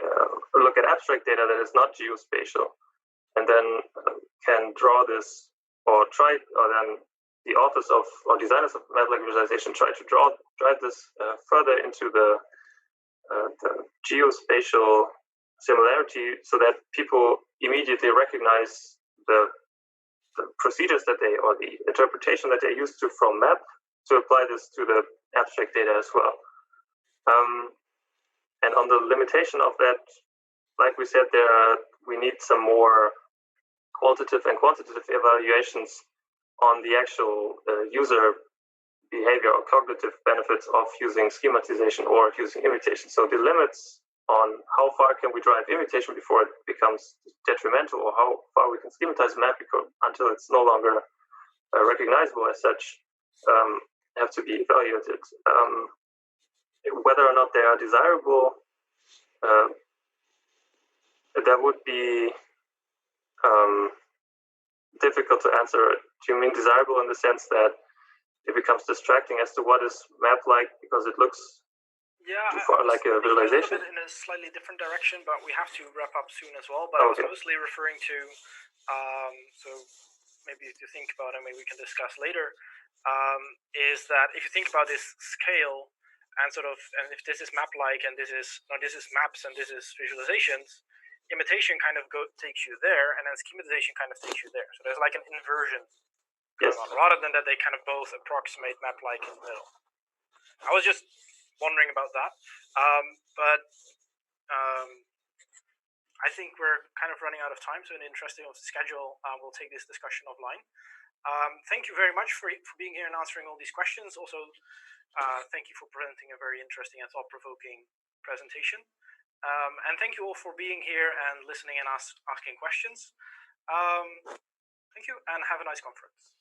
Speaker 4: look at abstract data that is not geospatial, and then can draw this, or then the authors of or designers of map-like visualization try to drive this further into the geospatial similarity, so that people immediately recognize the procedures that they, or the interpretation that they used to from map, to apply this to the abstract data as well. And on the limitation of that, like we said, we need some more qualitative and quantitative evaluations on the actual user behavior or cognitive benefits of using schematization or using imitation. So the limits on how far can we drive imitation before it becomes detrimental, or how far we can schematize map until it's no longer recognizable as such, have to be evaluated. Whether or not they are desirable, that would be difficult to answer. Do you mean desirable in the sense that it becomes distracting as to what is map-like because it looks too far like a visualization?
Speaker 1: A bit in a slightly different direction, but we have to wrap up soon as well. But okay. I was mostly referring to, so maybe to think about, and maybe we can discuss later, is that if you think about this scale and and if this is map-like and this is maps and this is visualizations, imitation kind of takes you there, and then schematization kind of takes you there. So there's like an inversion.
Speaker 4: Yes.
Speaker 1: Rather than that they kind of both approximate map-like in the middle. I was just wondering about that. But I think we're kind of running out of time, so in the interest of the schedule, we'll take this discussion offline. Thank you very much for being here and answering all these questions. Also, thank you for presenting a very interesting and thought-provoking presentation. And thank you all for being here and listening and asking questions. Thank you, and have a nice conference.